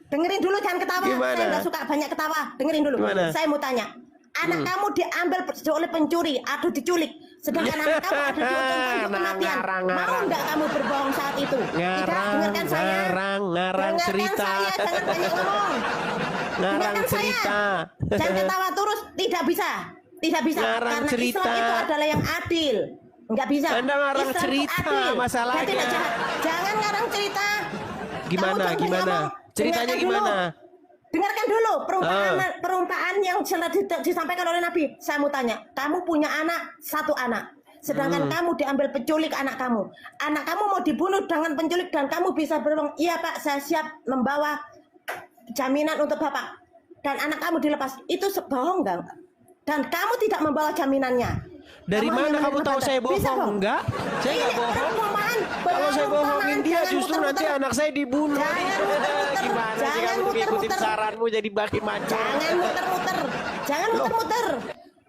Dengerin dulu, jangan ketawa.
Gimana?
Saya nggak suka banyak ketawa. Dengerin dulu.
Gimana?
Saya mau tanya. Anak kamu diambil oleh pencuri atau diculik. Sedangkan anak kamu ada di ujung tanduk kematian. Mau nggak kamu berbohong saat itu? Tidak, dengarkan saya.
Ngarang
Dengarkan
cerita.
saya, jangan banyak ngomong.
Ngarang
Dengarkan saya.
cerita.
Jangan ketawa terus. Tidak bisa. Tidak bisa.
Ngarang
Karena
cerita.
Islam itu adalah yang adil. Nggak bisa.
Anda ngarang
Islam itu
cerita,
adil.
masalahnya.
Dan tidak jahat. Jangan ngarang cerita.
Gimana?
Kamu jangan
Gimana?
ngomong.
Ceritanya
Dengarkan dulu.
gimana?
Dengarkan dulu perumpamaan yang disampaikan oleh Nabi. Saya mau tanya, kamu punya anak, 1 anak. Sedangkan kamu diambil penculik anak kamu. Anak kamu mau dibunuh dengan penculik dan kamu bisa berbohong, iya Pak, saya siap membawa jaminan untuk Bapak. Dan anak kamu dilepas. Itu bohong enggak? Dan kamu tidak membawa jaminannya.
Dari mana
hanya
kamu
menerima
tahu
pada-
saya
Bisa
bohong? Enggak. Saya
Ini
enggak bohong.
perumpamaan.
Kalau saya bohongin dia
Jangan
justru nanti
muter-muter.
anak saya dibunuh.
Jangan muter-muter.
Gimana sih
Jangan
kamu ngikutin
muter-muter.
saranmu jadi bagi mancung?
Jangan muter-muter. Jangan muter-muter.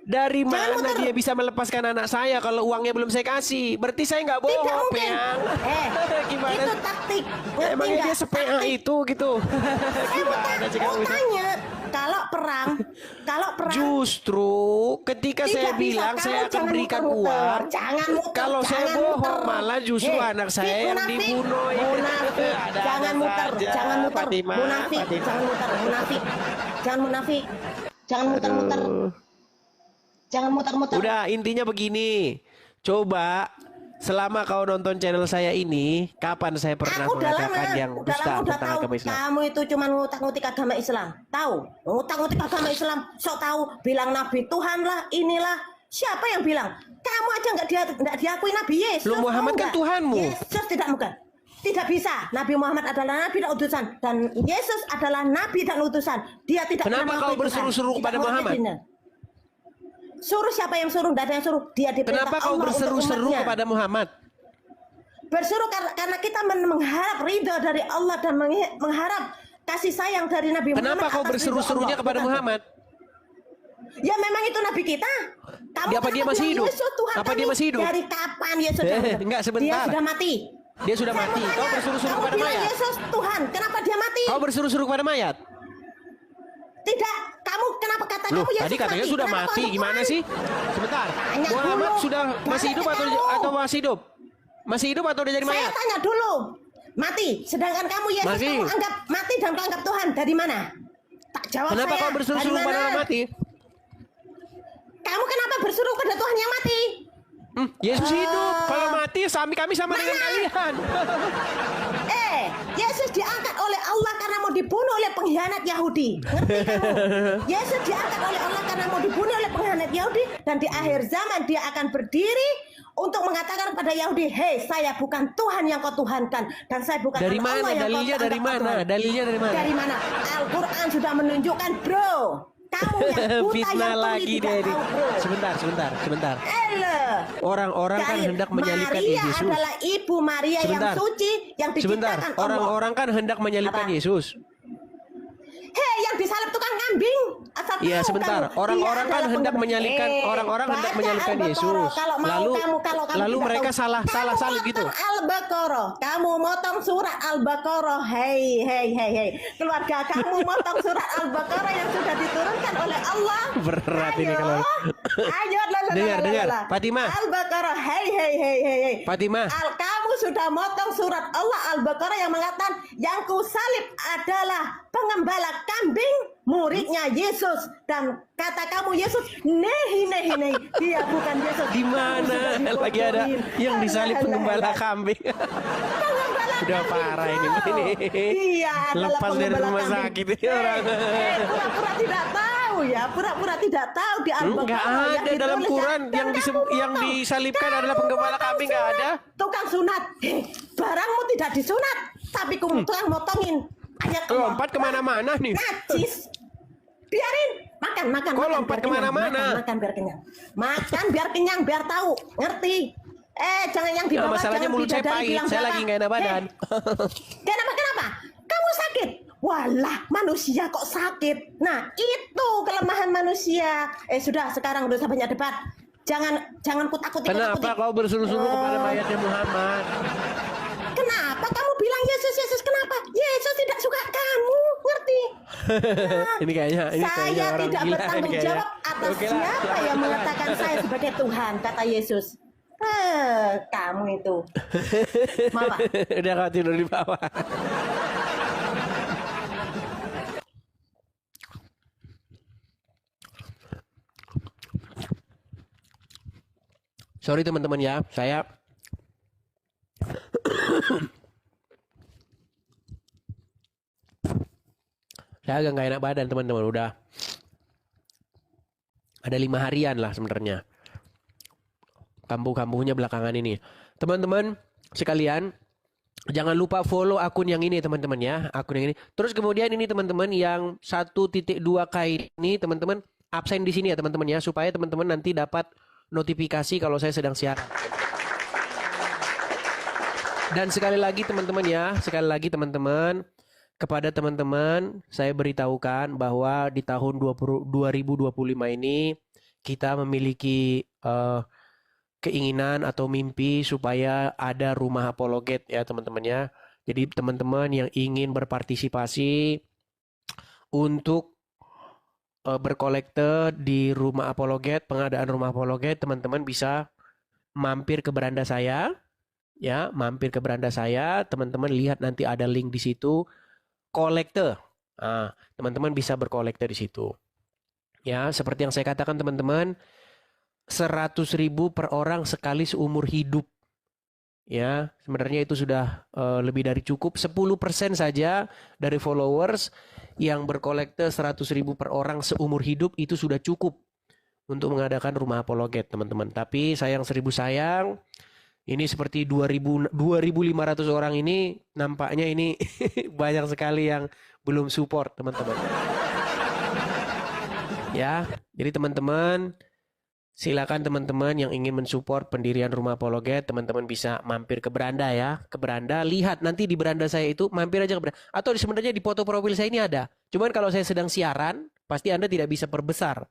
Dari
Jangan
mana
muter.
dia bisa melepaskan anak saya kalau uangnya belum saya kasih? Berarti saya nggak
Tidak
bohong,
mungkin.
Peang.
Gimana? Itu taktik. Ngerti
Emangnya
nggak?
dia sepea
Taktik.
itu gitu? Gimana sih kamu
Mau
bisa?
tanya, kalau perang
Justru ketika saya
tidak bisa.
bilang
Kamu
saya akan
jangan
berikan
muter-muter.
uang,
Jangan muter.
kalau saya
jangan
bohong
muter.
malah justru
Hei,
anak saya
Fik,
yang
munafik.
dibunuh.
Munafik.
Ada-ada
Jangan muter.
saja,
Jangan muter.
Fatimah,
Munafik.
Fatimah.
Jangan muter. Munafik. jangan munafik. Jangan muter-muter. Jangan muter-muter.
Udah, intinya begini. Coba selama kau nonton channel saya ini, kapan saya pernah
Aku udah
mengatakan
lama,
yang
udah
dusta
lama udah
tentang
tahu
agama Islam?
kamu itu cuma ngutak-ngutik agama Islam. Tahu? Ngutak-ngutik agama Islam, sok tahu bilang Nabi Tuhan lah, inilah. Siapa yang bilang? Kamu aja nggak diakui Nabi Yesus.
Lu Muhammad kan
enggak?
Tuhanmu.
Yesus tidak bukan. Tidak bisa. Nabi Muhammad adalah nabi dan utusan dan Yesus adalah nabi dan utusan. Dia tidak
Kenapa
pernah
kau
mengakui
berseru-seru
Tuhan.
kepada
Tidak
Muhammad?
mengerti dirinya. Suruh siapa yang suruh? Tidak ada yang suruh. Dia diperintah
Kenapa kau
Allah untuk
berseru-seru
umatnya.
kepada Muhammad?
Berseru karena kita mengharap ridho dari Allah dan mengharap kasih sayang dari Nabi Muhammad.
Kenapa kau
atas ridho
berseru-serunya
Allah.
kepada
Bukan.
Muhammad?
Ya memang itu Nabi kita. Kamu
Apa dia
kenapa
masih
bilang
hidup?
Yesus Tuhan
Apa
kami?
dia masih hidup?
Dari kapan Yesus sudah hidup?
Enggak,
Dia
sebentar.
sudah mati.
Dia sudah
Saya
mati.
mau
Kau
tanya,
berseru-seru
kamu
kepada
bilang
mayat.
Yesus Tuhan. Kenapa dia mati?
Kau berseru-seru kepada mayat?
Tidak. Kamu kenapa kata
Loh,
kamu Yesus
tadi katanya
mati?
sudah
Kenapa
mati.
kau
Gimana
Tuhan?
sih? Sebentar.
Tanya
Muhammad
dulu.
sudah masih hidup
Tanya kamu.
atau masih hidup? Masih hidup atau udah jadi
Saya
mayat?
tanya dulu. Mati. Sedangkan kamu Yesus
Mati.
kamu anggap mati dan kau anggap Tuhan. Dari mana? Tak jawab
Kenapa
saya.
kau berseru-seru
Dari
kepada
mana?
orang mati?
Kamu kenapa berseru pada Tuhan yang mati?
Yesus hidup. Kalau mati kami sama dengan
Mana?
kalian.
Yesus diangkat oleh Allah karena mau dibunuh oleh pengkhianat Yahudi. Ngerti kamu? Yesus diangkat oleh Allah karena mau dibunuh oleh pengkhianat Yahudi dan di akhir zaman dia akan berdiri untuk mengatakan kepada Yahudi, "Hei, saya bukan Tuhan yang kau tuhankan dan saya bukan
Dari
anak
mana?
Allah yang kau
Dalilnya dari
anggap
mana?
Tuhan."
Dalilnya dari mana?
Dari mana? Al-Qur'an sudah menunjukkan, bro. Kamu yang buta
Fitnah
yang tuli
lagi
tidak
dia.
tahu, bro.
Sebentar.
Ele.
Orang-orang kan
Dari
hendak menyalibkan
Maria
Yesus.
adalah ibu Maria
Sebentar.
yang suci yang
Sebentar.
diciptakan Allah.
Orang-orang kan hendak menyalibkan
Apa?
Yesus.
Hei, yang disalib tukang kambing. Asal
Iya,
tahu
sebentar.
kamu,
Orang-orang
dia
kan
adalah
hendak
penggemar.
menyalibkan orang-orang hendak
Baca
menyalibkan
Al-Baqarah.
Yesus.
Kalau mau
Lalu
kalau kamu
lalu
tidak
mereka
tahu.
salah
Kamu
salib gitu.
motong Al-Baqarah. Kamu motong surat Al-Baqarah. Hei. Keluarga kamu motong surat Al-Baqarah yang sudah diturunkan oleh Allah.
Berat ini
Ayo.
kalau.
Ayo,
Dengar. Fatimah.
Al-Baqarah. Hei.
Fatimah.
Kamu sudah motong surat Allah Al-Baqarah yang mengatakan yang kusalib adalah pengembala kambing, muridnya Yesus, dan kata kamu Yesus nehi dia bukan Yesus.
Di mana lagi ada yang disalib pengembala kambing? Udah parah ini.
Iya, adalah
Lepas dari
pengembala
rumah
kambing.
sakit ini orang.
Pura-pura tidak tahu ya, pura-pura tidak tahu di Al-Baqarah.
Enggak
yang
ada dalam
ditulis,
Quran
dan
yang
kamu
yang
motong.
disalibkan
Kamu
adalah pengembala
motong
kambing, enggak
sunat.
ada.
Tukang sunat, barangmu tidak disunat, tapi kamu tukang motongin. Ayat Allah.
Lompat kemana-mana nih.
Najis. Biarin makan.
Kok
makan,
lompat
biar kenyang.
kemana-mana?
Makan biar kenyang. Makan biar kenyang, biar tahu. Ngerti? Jangan yang di
Nah,
bawah.
masalahnya
jangan
mulut saya
bidadari
pahit,
bilang
saya
belakang.
lagi nggak enak badan.
Kenapa? Kamu sakit. Walah, manusia kok sakit. Nah, itu kelemahan manusia. Sudah, sekarang udah banyak debat. Jangan kutak-kutik.
Kenapa kau berseru-seru kepada mayatnya Muhammad?
Kenapa kamu bilang Yesus? Kenapa? Yesus tidak suka kamu, ngerti?
Ini kayaknya
Saya
orang
tidak
gila
bertanggung
ini kayaknya.
jawab atas
Oke lah,
siapa
selamat
yang
lah.
mengatakan saya sebagai Tuhan, kata Yesus. Kamu itu. Mau apa?
Udah kau tidur di bawah. Sorry teman-teman ya, saya agak nggak enak badan teman-teman. Udah ada 5 harian lah sebenarnya. Kambuh-kambuhnya belakangan ini. Teman-teman sekalian, jangan lupa follow akun yang ini teman-teman ya, akun yang ini. Terus kemudian ini teman-teman yang 1.2K ini teman-teman absen di sini ya teman-teman ya, supaya teman-teman nanti dapat notifikasi kalau saya sedang siaran. Dan sekali lagi teman-teman, kepada teman-teman saya beritahukan bahwa di tahun 2025 ini kita memiliki keinginan atau mimpi supaya ada rumah apologet ya teman-teman ya. Jadi teman-teman yang ingin berpartisipasi untuk berkolekte di rumah apologet, pengadaan rumah apologet, teman-teman bisa mampir ke beranda saya ya, teman-teman lihat nanti ada link di situ, kolekte Teman-teman bisa berkolekte di situ. Ya, seperti yang saya katakan teman-teman, 100.000 per orang sekali seumur hidup. Ya, sebenarnya itu sudah lebih dari cukup. 10% saja dari followers yang berkolekte 100.000 per orang seumur hidup itu sudah cukup untuk mengadakan rumah apologet, teman-teman. Tapi sayang seribu sayang, ini seperti 2.500 orang ini nampaknya ini banyak sekali yang belum support, teman-teman. Ya, jadi teman-teman, silakan teman-teman yang ingin mensupport pendirian rumah apologet, teman-teman bisa mampir ke beranda ya. Ke beranda, lihat nanti di beranda saya itu, mampir aja ke beranda. Atau sebenarnya di foto profil saya ini ada. Cuman kalau saya sedang siaran, pasti Anda tidak bisa perbesar.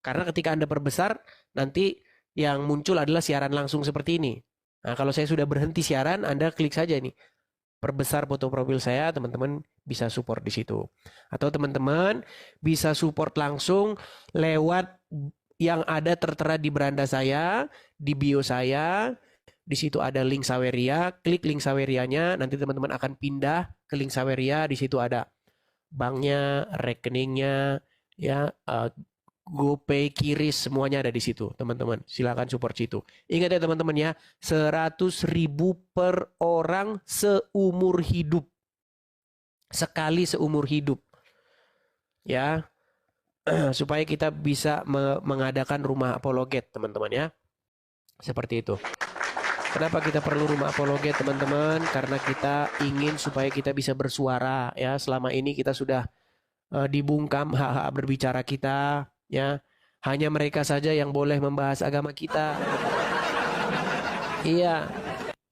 Karena ketika Anda perbesar, nanti yang muncul adalah siaran langsung seperti ini. Nah, kalau saya sudah berhenti siaran, Anda klik saja nih. Perbesar foto profil saya, teman-teman bisa support di situ. Atau teman-teman bisa support langsung lewat yang ada tertera di beranda saya, di bio saya. Di situ ada link Saweria, klik link Sawerianya, nanti teman-teman akan pindah ke link Saweria. Di situ ada banknya, rekeningnya, ya, GoPay, Kiris, semuanya ada di situ, teman-teman. Silakan support situ. Ingat ya teman-teman ya, 100.000 per orang seumur hidup. Sekali seumur hidup. Ya. Supaya kita bisa mengadakan rumah apologet, teman-teman ya. Seperti itu. Kenapa kita perlu rumah apologet, teman-teman? Karena kita ingin supaya kita bisa bersuara ya. Selama ini kita sudah dibungkam hak-hak berbicara kita. Ya, hanya mereka saja yang boleh membahas agama kita. Iya,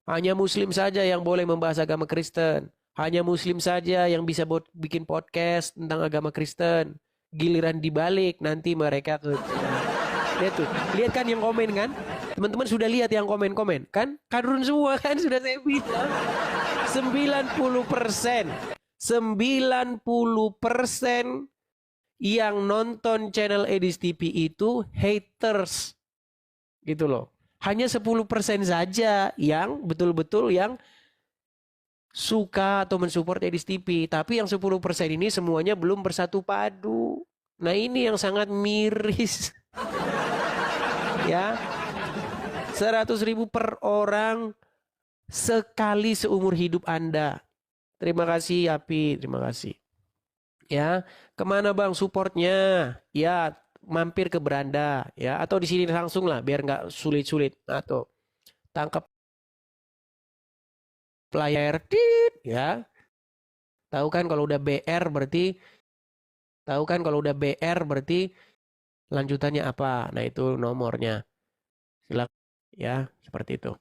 hanya Muslim saja yang boleh membahas agama Kristen. Hanya Muslim saja yang bisa bikin podcast tentang agama Kristen. Giliran dibalik nanti mereka tuh. Lihat tuh, lihat kan yang komen kan? Teman-teman sudah lihat yang komen-komen kan? Kadrun semua kan sudah saya bilang. 90%. 90% yang nonton channel Edis TV itu haters. Gitu loh. Hanya 10% saja yang betul-betul yang suka atau mensupport Edis TV. Tapi yang 10% ini semuanya belum bersatu padu. Nah ini yang sangat miris. Ya. 100.000 per orang sekali seumur hidup Anda. Terima kasih Yapi, terima kasih. Ya, kemana bang supportnya? Ya, mampir ke beranda ya, atau di sini langsung lah biar nggak sulit-sulit. Atau tangkap player ya. Tahu kan kalau udah BR berarti lanjutannya apa? Nah, itu nomornya. Silakan ya, seperti itu.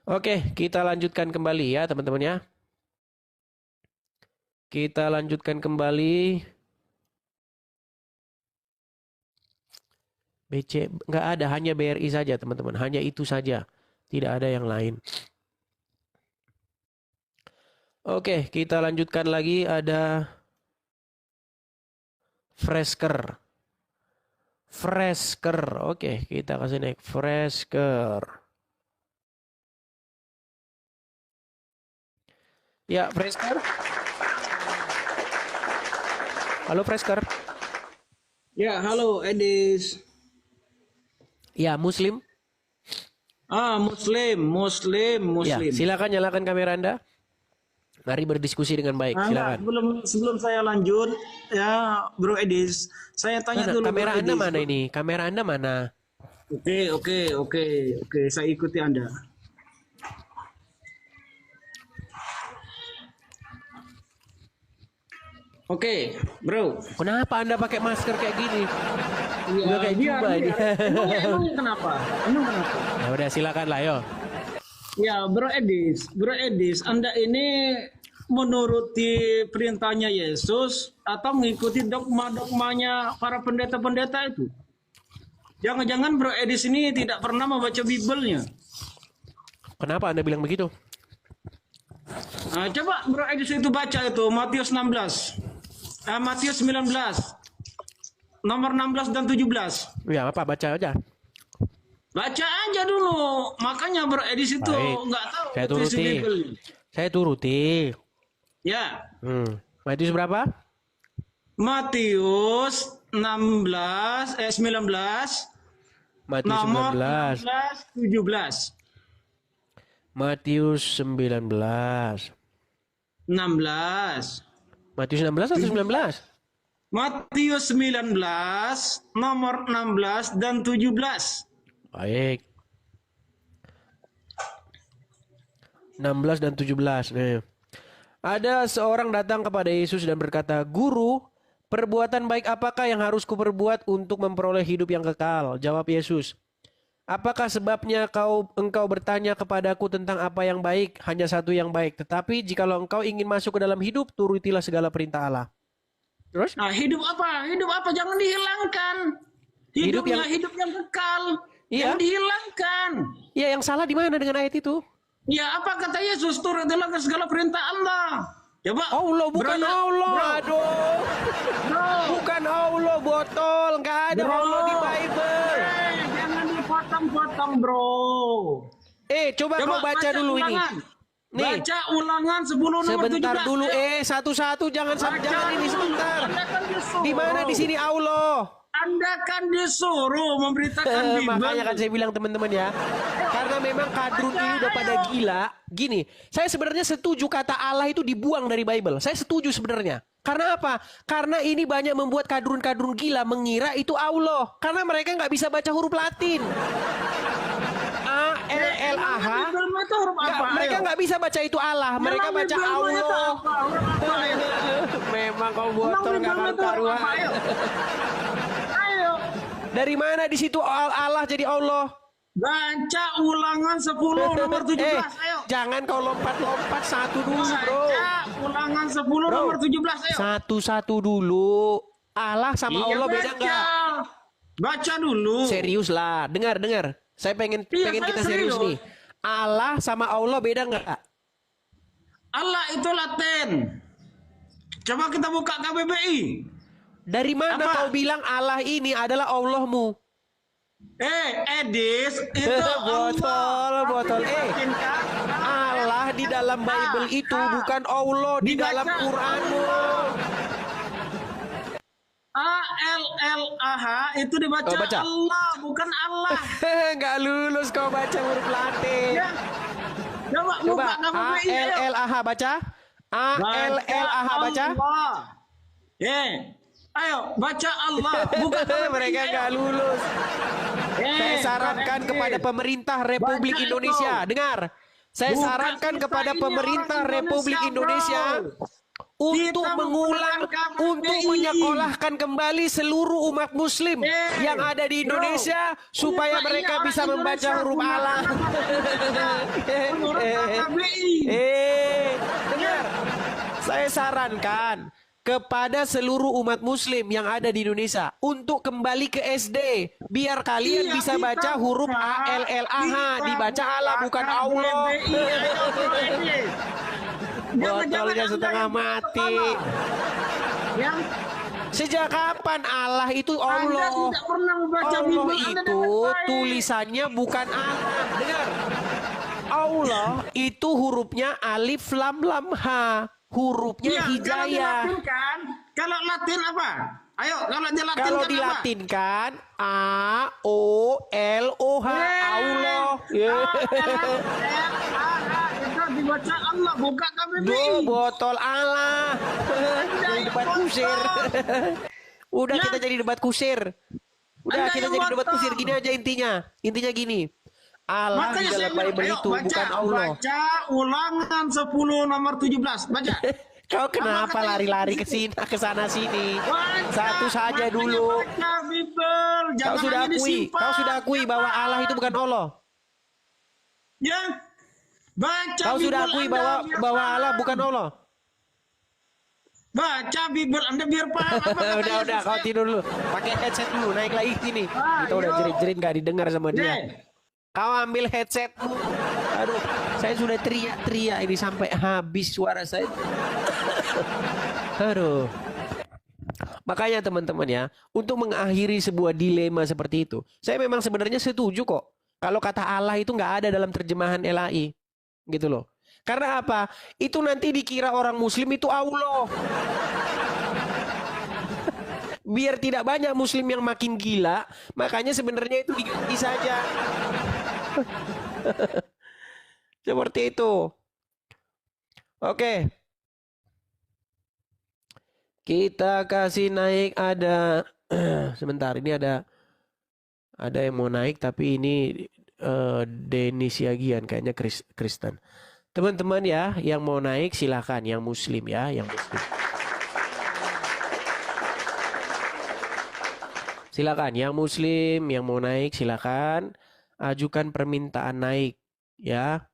Oke, kita lanjutkan kembali ya, teman-teman ya. Kita lanjutkan kembali. BC nggak ada, hanya BRI saja teman-teman, hanya itu saja, tidak ada yang lain. Oke, kita lanjutkan lagi, ada Fresker. Oke, kita kasih naik Fresker. Ya, Fresker. Halo Fresker.
Ya, halo Edis.
Ya, Muslim.
Muslim.
Ya, silakan nyalakan kamera Anda. Mari berdiskusi dengan baik. Silakan.
Sebelum saya lanjut, ya Bro Edis, saya tanya dulu.
Kamera
Bro
Anda
Edis.
mana ini? Kamera Anda mana?
Oke, saya ikuti Anda. Oke, Bro.
Kenapa Anda pakai masker kayak gini?
Ya,
Udah kayak jubah ini.
Emang kenapa?
Ya udah silakan lah yo.
Ya, Bro Edis, Anda ini menuruti perintahnya Yesus atau mengikuti dogma-dogmanya para pendeta-pendeta itu? Jangan-jangan Bro Edis ini tidak pernah membaca Bible-nya.
Kenapa Anda bilang begitu?
Nah, coba Bro Edis itu baca itu Matius 19, nomor 16 dan 17.
Ya apa, baca aja.
Baca aja dulu. Makanya Bro Edis itu
Baik.
nggak tahu.
Saya turuti.
Bible.
Saya turuti.
Ya.
Matius berapa?
Matius 19.
Matius
Nomor
19.
17.
Matius 19.
16.
Matius 16 atau 19?
Matius 19, nomor 16 dan 17.
Baik. 16 dan 17. Nih. Ada seorang datang kepada Yesus dan berkata, "Guru, perbuatan baik apakah yang harus kuperbuat untuk memperoleh hidup yang kekal?" Jawab Yesus, "Apakah sebabnya engkau bertanya kepadaku tentang apa yang baik? Hanya satu yang baik. Tetapi jikalau engkau ingin masuk ke dalam hidup, turutilah segala perintah Allah." Terus?
Nah, hidup apa? Hidup apa? Jangan dihilangkan.
Hidup
Hidup yang kekal.
Iya.
Jangan dihilangkan.
Ya, yang salah di mana dengan ayat itu?
Ya, apa kata Yesus? Turutilah ke segala perintah Allah. Coba.
Allah, bukan Allah. Aduh. Bukan Allah, botol. Nggak ada Allah di Bible.
Jangan dipotong-potong, bro.
Coba kau baca dulu
ulangan.
ini. Nih.
Baca ulangan 10 nomor 17.
Sebentar dulu, satu-satu jangan ini sebentar. Di mana di sini Allah?
Anda kan disuruh memberitakan Bible.
Makanya kan saya bilang teman-teman ya, karena memang kadrun ini udah pada gila. Gini, saya sebenarnya setuju kata Allah itu dibuang dari Bible. Saya setuju sebenarnya. Karena apa? Karena ini banyak membuat kadrun-kadrun gila mengira itu Allah. Karena mereka nggak bisa baca huruf Latin. A-L-L-A-H. Mereka nggak bisa baca itu Allah. Mereka baca Allah. Memang kau botol nggak karu-karuan. Dari mana di situ Allah jadi Allah?
Baca ulangan 10 nomor 17. Ayo.
Jangan kau lompat-lompat satu dulu, bro.
Baca ulangan 10 nomor 17. Ayo.
Satu-satu dulu. Allah sama Allah beda nggak?
Baca dulu.
Serius lah. Dengar. Saya pengen kita serius nih. Allah sama Allah beda nggak?
Allah itu Latin. Coba kita buka KBBI.
Dari mana kau bilang Allah ini adalah Allahmu?
Edis itu
botol. Allah di dalam Bible itu bukan Allah di dalam Quranmu.
A-L-L-A-H itu dibaca Allah, bukan Allah.
Nggak lulus kau baca huruf Latin.
Ya. Coba
A-L-L-A-H baca. A-L-L-A-H baca.
Ayo baca Allah, bukan
mereka nggak lulus. Saya sarankan kepada pemerintah Republik Indonesia. Dengar, saya sarankan kepada pemerintah Republik Indonesia untuk mengulang, untuk menyekolahkan kembali seluruh umat Muslim yang ada di Indonesia supaya mereka bisa membaca huruf Allah. Dengar, saya sarankan kepada seluruh umat Muslim yang ada di Indonesia untuk kembali ke SD biar kalian bisa baca huruf A-L-L-A-H, dibaca Allah bukan Allah. Botolnya setengah mati. Sejak kapan Allah itu Allah? Allah itu tulisannya bukan Allah. Dengar, Allah itu hurufnya alif lam lam ha. Hurufnya hijayah.
Kalau Latin apa? Ayo, kalau
dilatinkan A O L O H Allah.
Itu dibaca Allah, bukan KBBI.
Botol Allah. Debat kusir. Udah kita jadi debat kusir. Gini aja intinya. Intinya gini. Allah di dalam Bible itu bukan Allah.
Baca ulangan 10 nomor 17. Baca.
Kau kenapa lari-lari ke sana sini? Satu saja dulu. Kau sudah akui bahwa Allah itu bukan Allah.
Ya. Baca.
Kau sudah akui bahwa Allah bukan Allah.
Baca Bible Anda biar paham.
Udah, kau tidur dulu. Pakai headset dulu, naik lagi sini. Kita udah jerit-jerit nggak didengar sama dia. Kau ambil headsetmu. Aduh, saya sudah teriak-teriak ini sampai habis suara saya. Aduh. Makanya teman-teman ya, untuk mengakhiri sebuah dilema seperti itu, saya memang sebenarnya setuju kok. Kalau kata Allah itu nggak ada dalam terjemahan LAI, gitu loh. Karena apa? Itu nanti dikira orang muslim itu Allah. Biar tidak banyak muslim yang makin gila, makanya sebenarnya itu diganti saja. Seperti itu. Oke. Kita kasih naik ada sebentar, ini ada yang mau naik tapi ini Denis Yagian kayaknya Kristen. Teman-teman ya, yang mau naik silakan, yang muslim ya, yang muslim. Silakan, yang muslim yang mau naik silakan ajukan permintaan naik ya.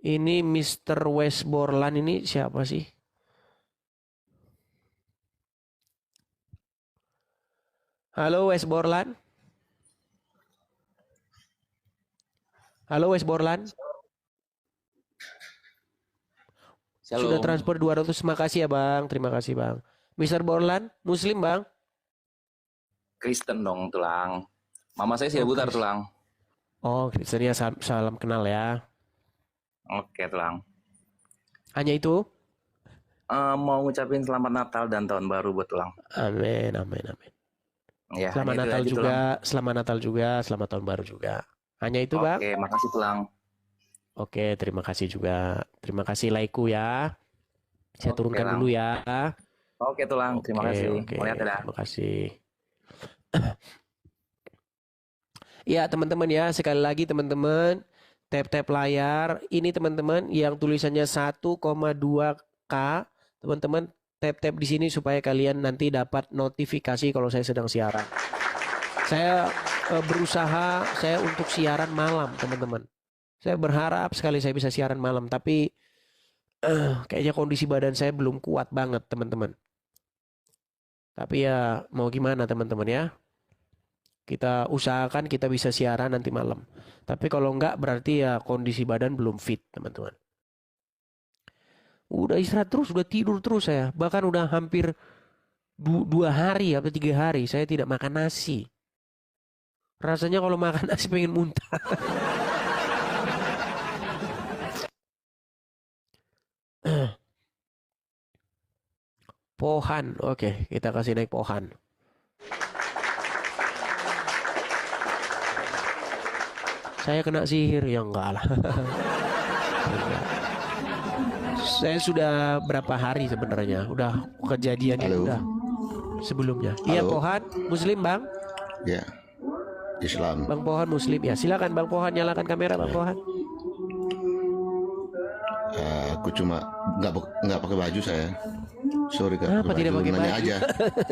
Ini Mr. Westborland ini siapa sih? Halo Westborland. Halo Westborland. Sudah transfer 200, makasih ya Bang. Terima kasih Bang. Mr. Borland, muslim Bang?
Kristen dong, Tulang. Mama saya sih Butar, Tulang.
Oh, Kristen ya, salam kenal ya.
Oke, Tulang.
Hanya itu?
Mau ngucapin selamat Natal dan Tahun Baru buat Tulang.
Amin, amin, amin.
Ya,
selamat Natal
aja,
juga,
Tulang.
selamat Natal juga, selamat Tahun Baru juga. Hanya itu, Bang?
Oke, makasih Tulang.
Oke, terima kasih juga. Terima kasih Laiku ya. Saya turunkan
Lang.
dulu ya.
Oke, Tulang. Terima kasih.
Oke,
Melihat ya.
terima kasih. Ya teman-teman ya, sekali lagi teman-teman, tap-tap layar. Ini teman-teman yang tulisannya 1,2K. Teman-teman tap-tap di sini supaya kalian nanti dapat notifikasi kalau saya sedang siaran. Saya berusaha saya untuk siaran malam teman-teman. Saya berharap sekali saya bisa siaran malam, tapi kayaknya kondisi badan saya belum kuat banget teman-teman. Tapi ya mau gimana teman-teman ya. Kita usahakan kita bisa siaran nanti malam. Tapi kalau enggak berarti ya kondisi badan belum fit teman-teman. Udah istirahat terus, udah tidur terus saya. Bahkan udah hampir 2 hari atau 3 hari saya tidak makan nasi. Rasanya kalau makan nasi pengen muntah. Pohan, oke, kita kasih naik Pohan. Saya kena sihir, ya enggak lah. Saya sudah berapa hari sebenarnya, udah kejadian itu udah sebelumnya. Iya Pohan, Muslim Bang?
Ya, Islam.
Bang Pohan Muslim ya. Silakan Bang Pohan, nyalakan kamera Bang Pohan.
Aku cuma nggak pakai baju saya. Sorry Kak.
Kenapa tidak pakai baju?
Aja.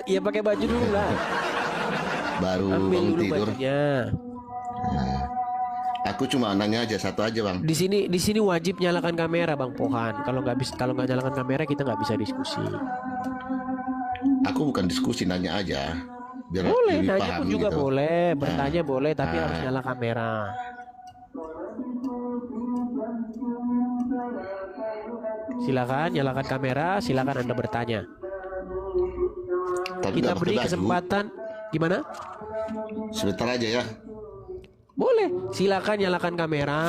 Iya pakai baju dulu lah.
Baru
ambil
bangun
dulu
tidur.
bajunya.
Aku cuma nanya aja satu aja Bang.
Di sini wajib nyalakan kamera Bang Pohan. Kalau nggak nyalakan kamera kita nggak bisa diskusi.
Aku bukan diskusi, nanya aja. Biar
Boleh,
lebih
nanya
paham
pun juga
gitu.
boleh, bertanya boleh, tapi harus nyala kamera. Silakan nyalakan kamera, silakan Anda bertanya.
Tapi
Kita
nggak pakai
beri
baju.
kesempatan. Gimana?
Sebentar aja ya.
Boleh, silakan nyalakan kamera,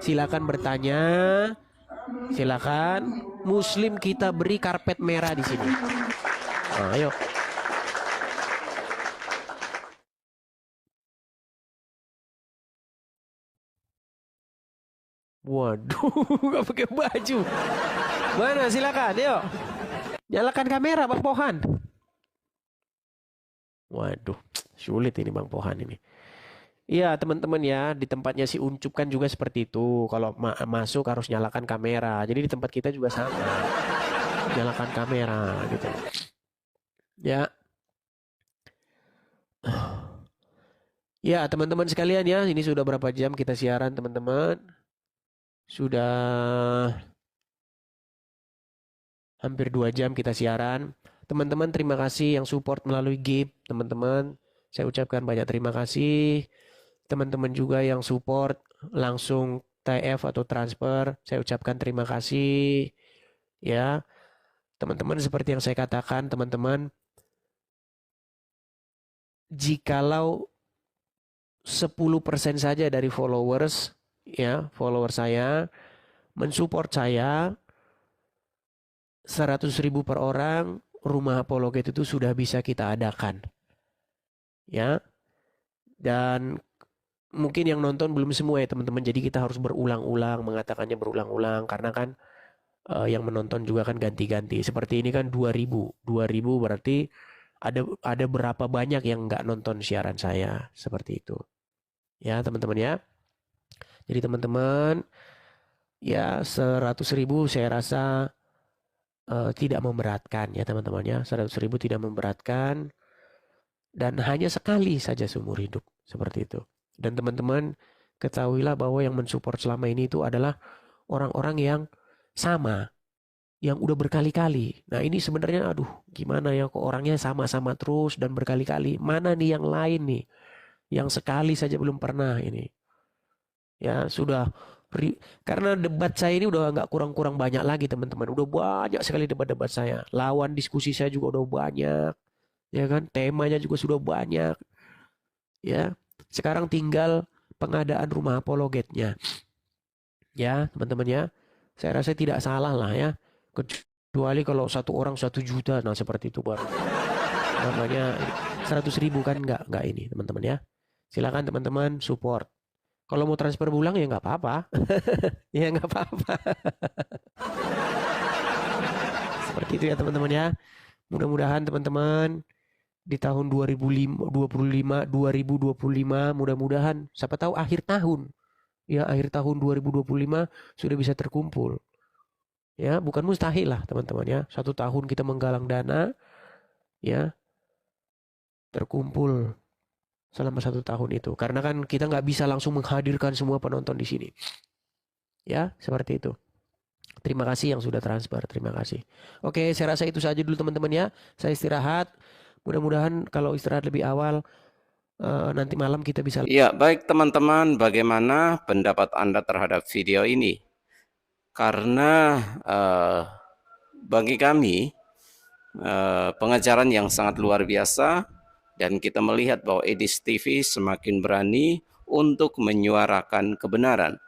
silakan bertanya, silakan. Muslim kita beri karpet merah di sini. Nah, ayo. Waduh, nggak pakai baju. Mana? Silakan, yuk. Nyalakan kamera, Bang Pohan. Waduh, sulit ini Bang Pohan ini. Iya teman-teman ya, di tempatnya si Uncup kan juga seperti itu. Kalau masuk harus nyalakan kamera. Jadi di tempat kita juga sama. Nyalakan kamera gitu. Ya. Ya teman-teman sekalian ya, ini sudah berapa jam kita siaran teman-teman? Sudah hampir 2 jam kita siaran. Teman-teman terima kasih yang support melalui Gift, teman-teman. Saya ucapkan banyak terima kasih. Teman-teman juga yang support langsung TF atau transfer, saya ucapkan terima kasih. Ya. Teman-teman seperti yang saya katakan, teman-teman, jikalau 10% saja dari followers, ya, follower saya mensupport saya 100.000 per orang, rumah apologet itu sudah bisa kita adakan. Ya. Dan mungkin yang nonton belum semua ya teman-teman. Jadi kita harus berulang-ulang mengatakannya berulang-ulang karena kan yang menonton juga kan ganti-ganti. Seperti ini kan 2.000 berarti ada berapa banyak yang nggak nonton siaran saya seperti itu. Ya teman-teman ya. Jadi teman-teman ya 100.000 saya rasa tidak memberatkan ya teman-teman ya. 100.000 tidak memberatkan dan hanya sekali saja seumur hidup seperti itu. Dan teman-teman ketahuilah bahwa yang mensupport selama ini itu adalah orang-orang yang sama, yang udah berkali-kali. Nah ini sebenarnya aduh gimana ya kok orangnya sama-sama terus dan berkali-kali. Mana nih yang lain nih yang sekali saja belum pernah ini. Ya sudah karena debat saya ini udah nggak kurang-kurang banyak lagi teman-teman. Udah banyak sekali debat-debat saya. Lawan diskusi saya juga udah banyak. Ya kan temanya juga sudah banyak. Ya sekarang tinggal pengadaan rumah apologetnya. Ya teman-teman ya. Saya rasa tidak salah lah ya. Kecuali kalau satu orang 1 juta. Nah seperti itu baru. Namanya 100.000 kan nggak ini teman-teman ya. Silakan teman-teman support. Kalau mau transfer bulan ya nggak apa-apa. Ya nggak apa-apa. Seperti itu ya teman-teman ya. Mudah-mudahan teman-teman di tahun 2025 mudah-mudahan siapa tahu akhir tahun. Ya akhir tahun 2025 sudah bisa terkumpul. Ya bukan mustahil lah teman-teman ya. 1 tahun kita menggalang dana. Ya terkumpul selama 1 tahun itu. Karena kan kita nggak bisa langsung menghadirkan semua penonton di sini. Ya seperti itu. Terima kasih yang sudah transfer. Terima kasih. Oke saya rasa itu saja dulu teman-teman ya. Saya istirahat. Mudah-mudahan kalau istirahat lebih awal nanti malam kita bisa.
Ya, baik teman-teman, bagaimana pendapat Anda terhadap video ini? Karena bagi kami pengajaran yang sangat luar biasa dan kita melihat bahwa Edis TV semakin berani untuk menyuarakan kebenaran.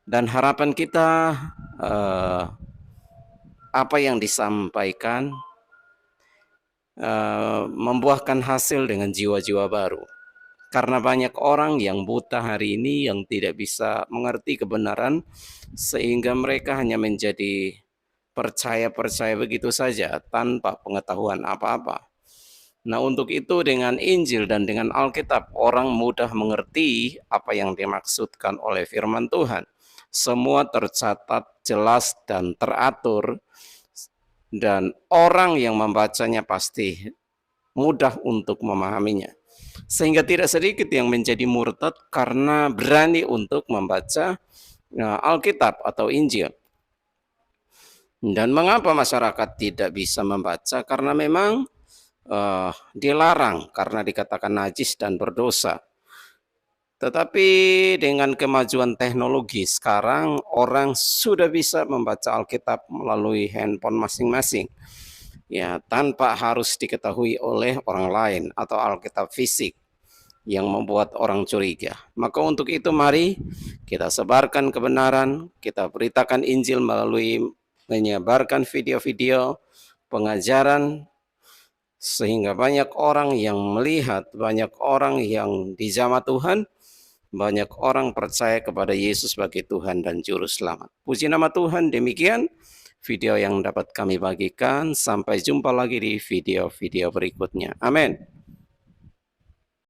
Dan harapan kita apa yang disampaikan membuahkan hasil dengan jiwa-jiwa baru. Karena banyak orang yang buta hari ini yang tidak bisa mengerti kebenaran sehingga mereka hanya menjadi percaya begitu saja tanpa pengetahuan apa-apa. Nah untuk itu dengan Injil dan dengan Alkitab orang mudah mengerti apa yang dimaksudkan oleh firman Tuhan. Semua tercatat jelas dan teratur dan orang yang membacanya pasti mudah untuk memahaminya. Sehingga tidak sedikit yang menjadi murtad karena berani untuk membaca Alkitab atau Injil. Dan mengapa masyarakat tidak bisa membaca? Karena memang dilarang karena dikatakan najis dan berdosa. Tetapi dengan kemajuan teknologi sekarang orang sudah bisa membaca Alkitab melalui handphone masing-masing. Ya, tanpa harus diketahui oleh orang lain atau Alkitab fisik yang membuat orang curiga. Maka untuk itu mari kita sebarkan kebenaran, kita beritakan Injil melalui menyebarkan video-video pengajaran sehingga banyak orang yang melihat, banyak orang yang dijamah Tuhan, banyak orang percaya kepada Yesus sebagai Tuhan dan Juru Selamat. Puji nama Tuhan, demikian video yang dapat kami bagikan. Sampai jumpa lagi di video-video berikutnya. Amin.